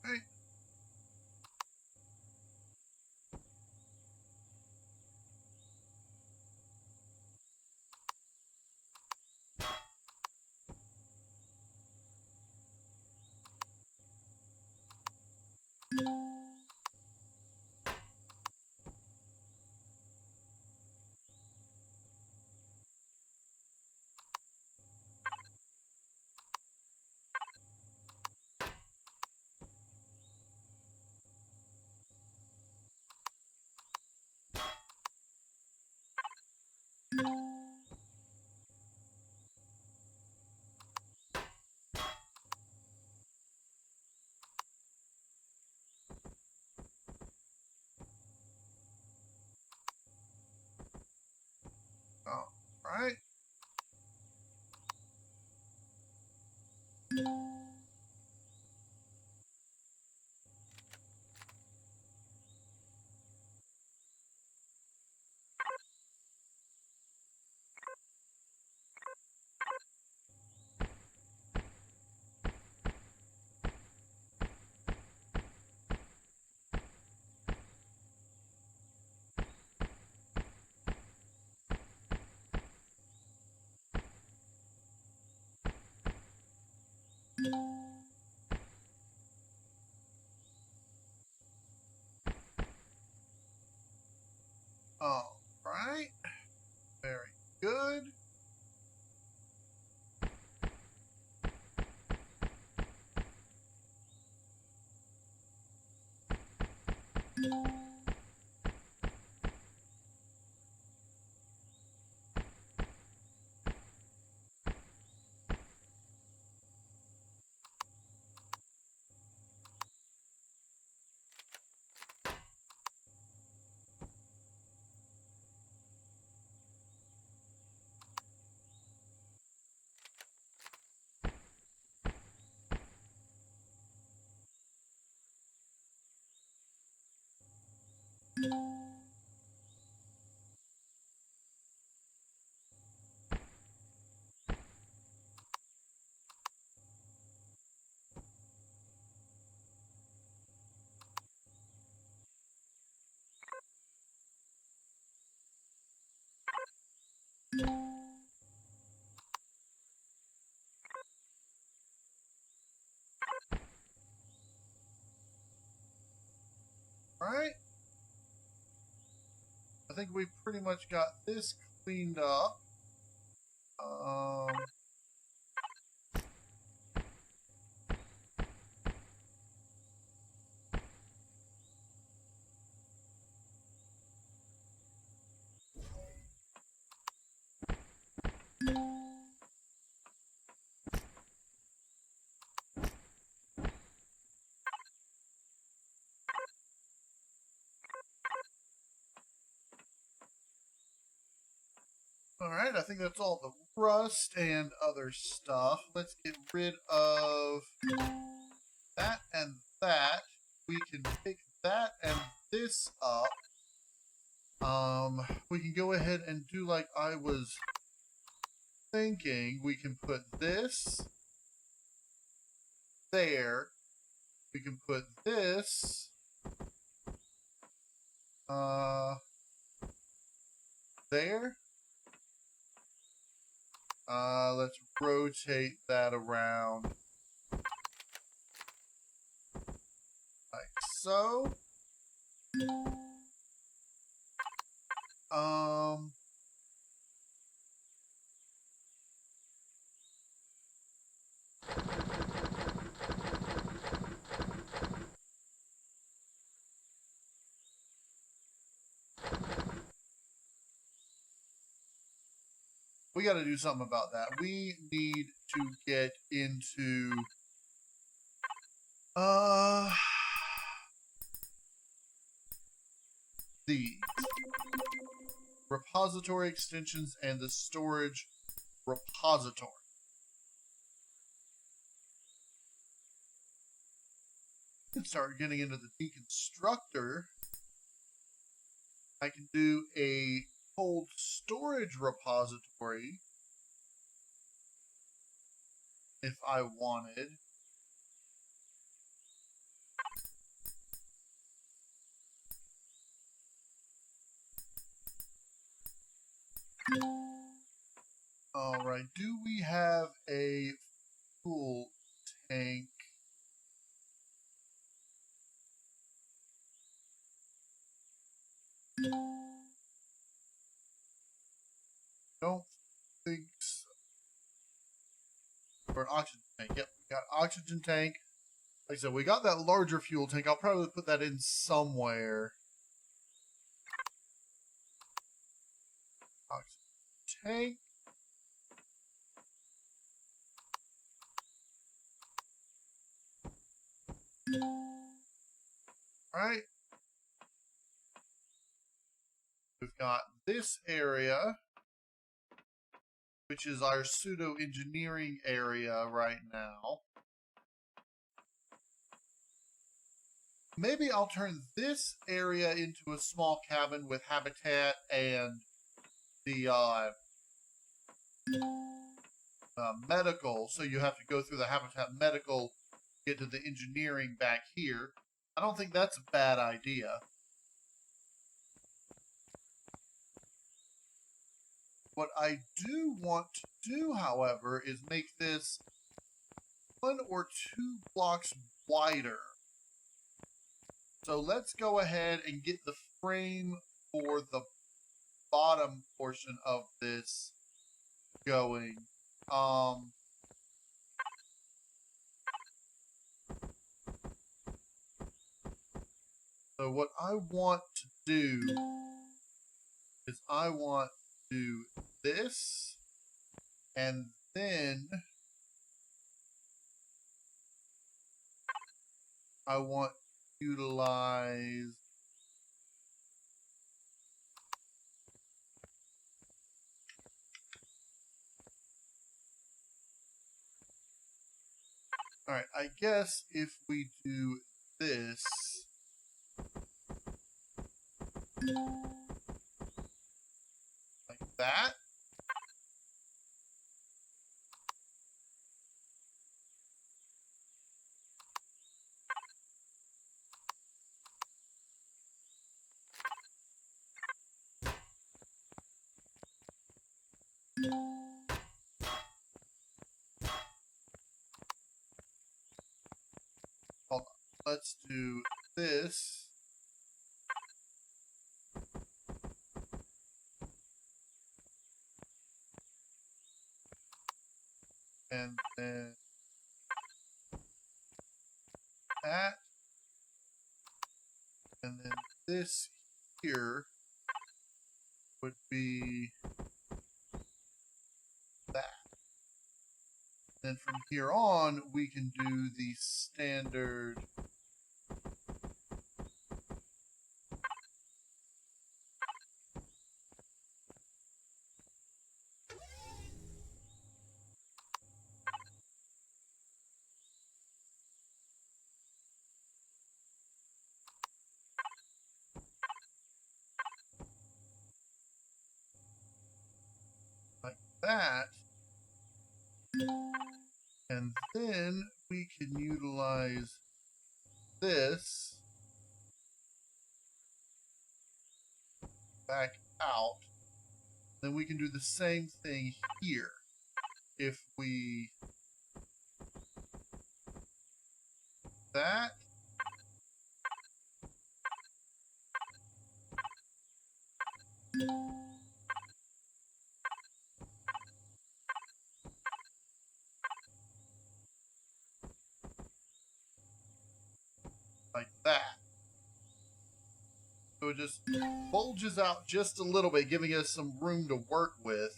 Speaker 1: hey, right. All right. Very good. All right. I think we pretty much got this cleaned up. All right, I think that's all the rust and other stuff. Let's get rid of that and that. We can pick that and this up. We can go ahead and do like I was thinking. We can put this there. We can put this there. Let's rotate that around like so. We got to do something about that. We need to get into these repository extensions and the storage repository. And start getting into the deconstructor. I can do a cold storage repository if I wanted. All right, do we have a fuel tank? Don't think so. Or an oxygen tank. Yep, we got oxygen tank. Like I said, we got that larger fuel tank. I'll probably put that in somewhere. Oxygen tank. Alright. We've got this area. which is our pseudo engineering area right now. Maybe I'll turn this area into a small cabin with habitat and the medical, so you have to go through the habitat medical, get to the engineering back here. I don't think that's a bad idea. What I do want to do, however, is make this 1 or 2 blocks wider. So let's go ahead and get the frame for the bottom portion of this going. So what I want to do is I want to do this, and then I want to utilize all right, I guess if we do this, like that, hold on, let's do this, and then that, and then this here would be that. Then from here on, we can do the standard like that. And then we can utilize this back out. Then we can do the same thing here. If we that, like that. So it just bulges out just a little bit, giving us some room to work with.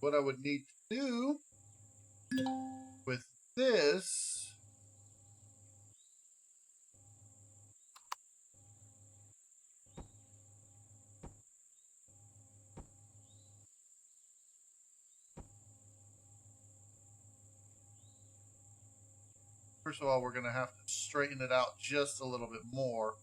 Speaker 1: What I would need to do with this first of all, we're going to have to straighten it out just a little bit more.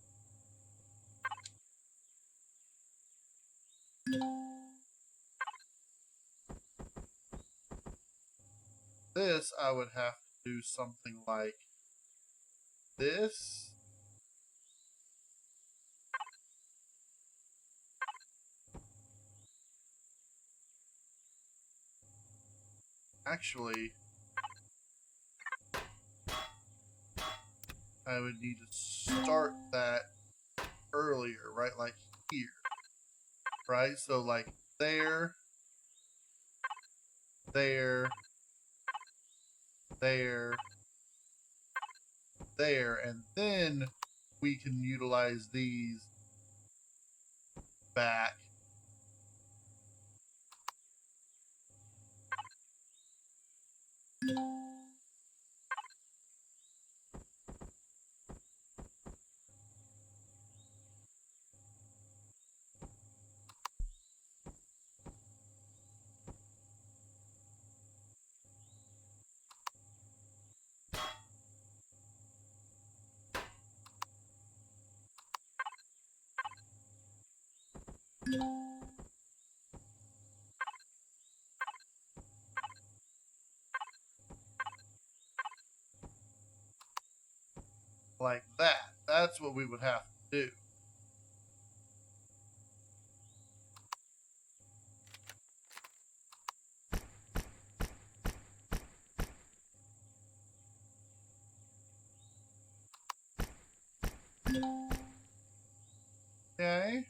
Speaker 1: This, I would have to do something like this. Actually, I would need to start that earlier, right? Like here, right? So like there, there, there, there, and then we can utilize these back. Like that. That's what we would have to do. Okay.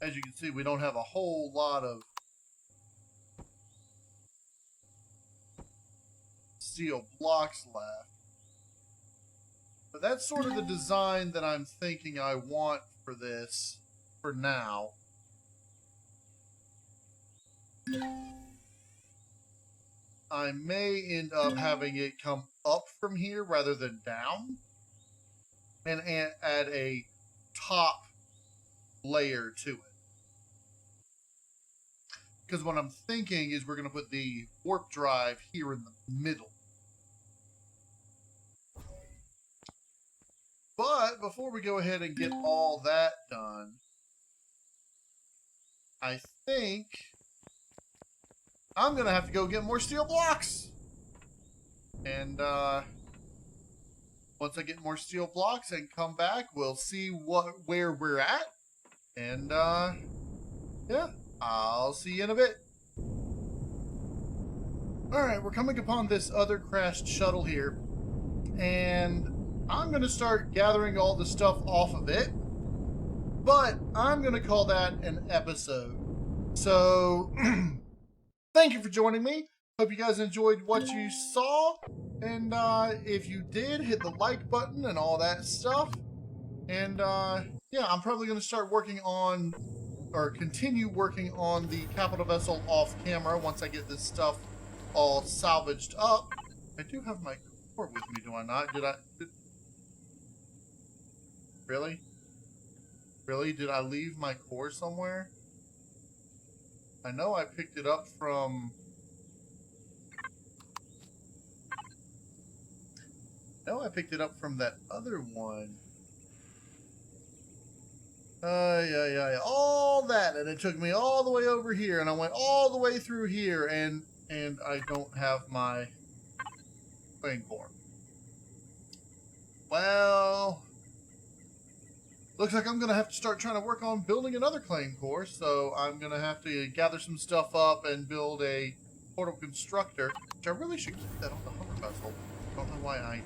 Speaker 1: As you can see, we don't have a whole lot of steel blocks left. But that's sort of the design that I'm thinking I want for this for now. I may end up having it come up from here rather than down, and add a top layer to it. Because what I'm thinking is we're going to put the warp drive here in the middle. But before we go ahead and get all that done, I think I'm going to have to go get more steel blocks. And once I get more steel blocks and come back, we'll see where we're at. And yeah, I'll see you in a bit. Alright, we're coming upon this other crashed shuttle here. And I'm going to start gathering all the stuff off of it. But I'm going to call that an episode. So, thank you for joining me. Hope you guys enjoyed what you saw. And if you did, hit the like button and all that stuff. And yeah, I'm probably going to start working on, or continue working on the capital vessel off camera once I get this stuff all salvaged up. I do have my core with me, do I not? Really? Really? Did I leave my core somewhere? I know I picked it up from... I picked it up from that other one. Yeah. All that, and it took me all the way over here, and I went all the way through here, and I don't have my playing core. Well, looks like I'm gonna have to start trying to work on building another claim core, so I'm gonna have to gather some stuff up and build a portal constructor, which I really should keep that on the hover vessel. I don't know why I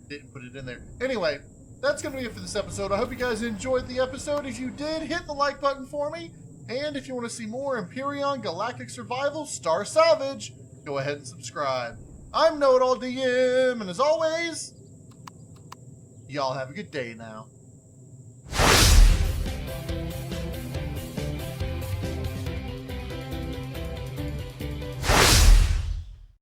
Speaker 1: didn't put it in there. Anyway, that's going to be it for this episode. I hope you guys enjoyed the episode. If you did, hit the like button for me. And if you want to see more Empyrion, Galactic Survival, Star Salvage, go ahead and subscribe. I'm KnowItAllDM, and as always, y'all have a good day now.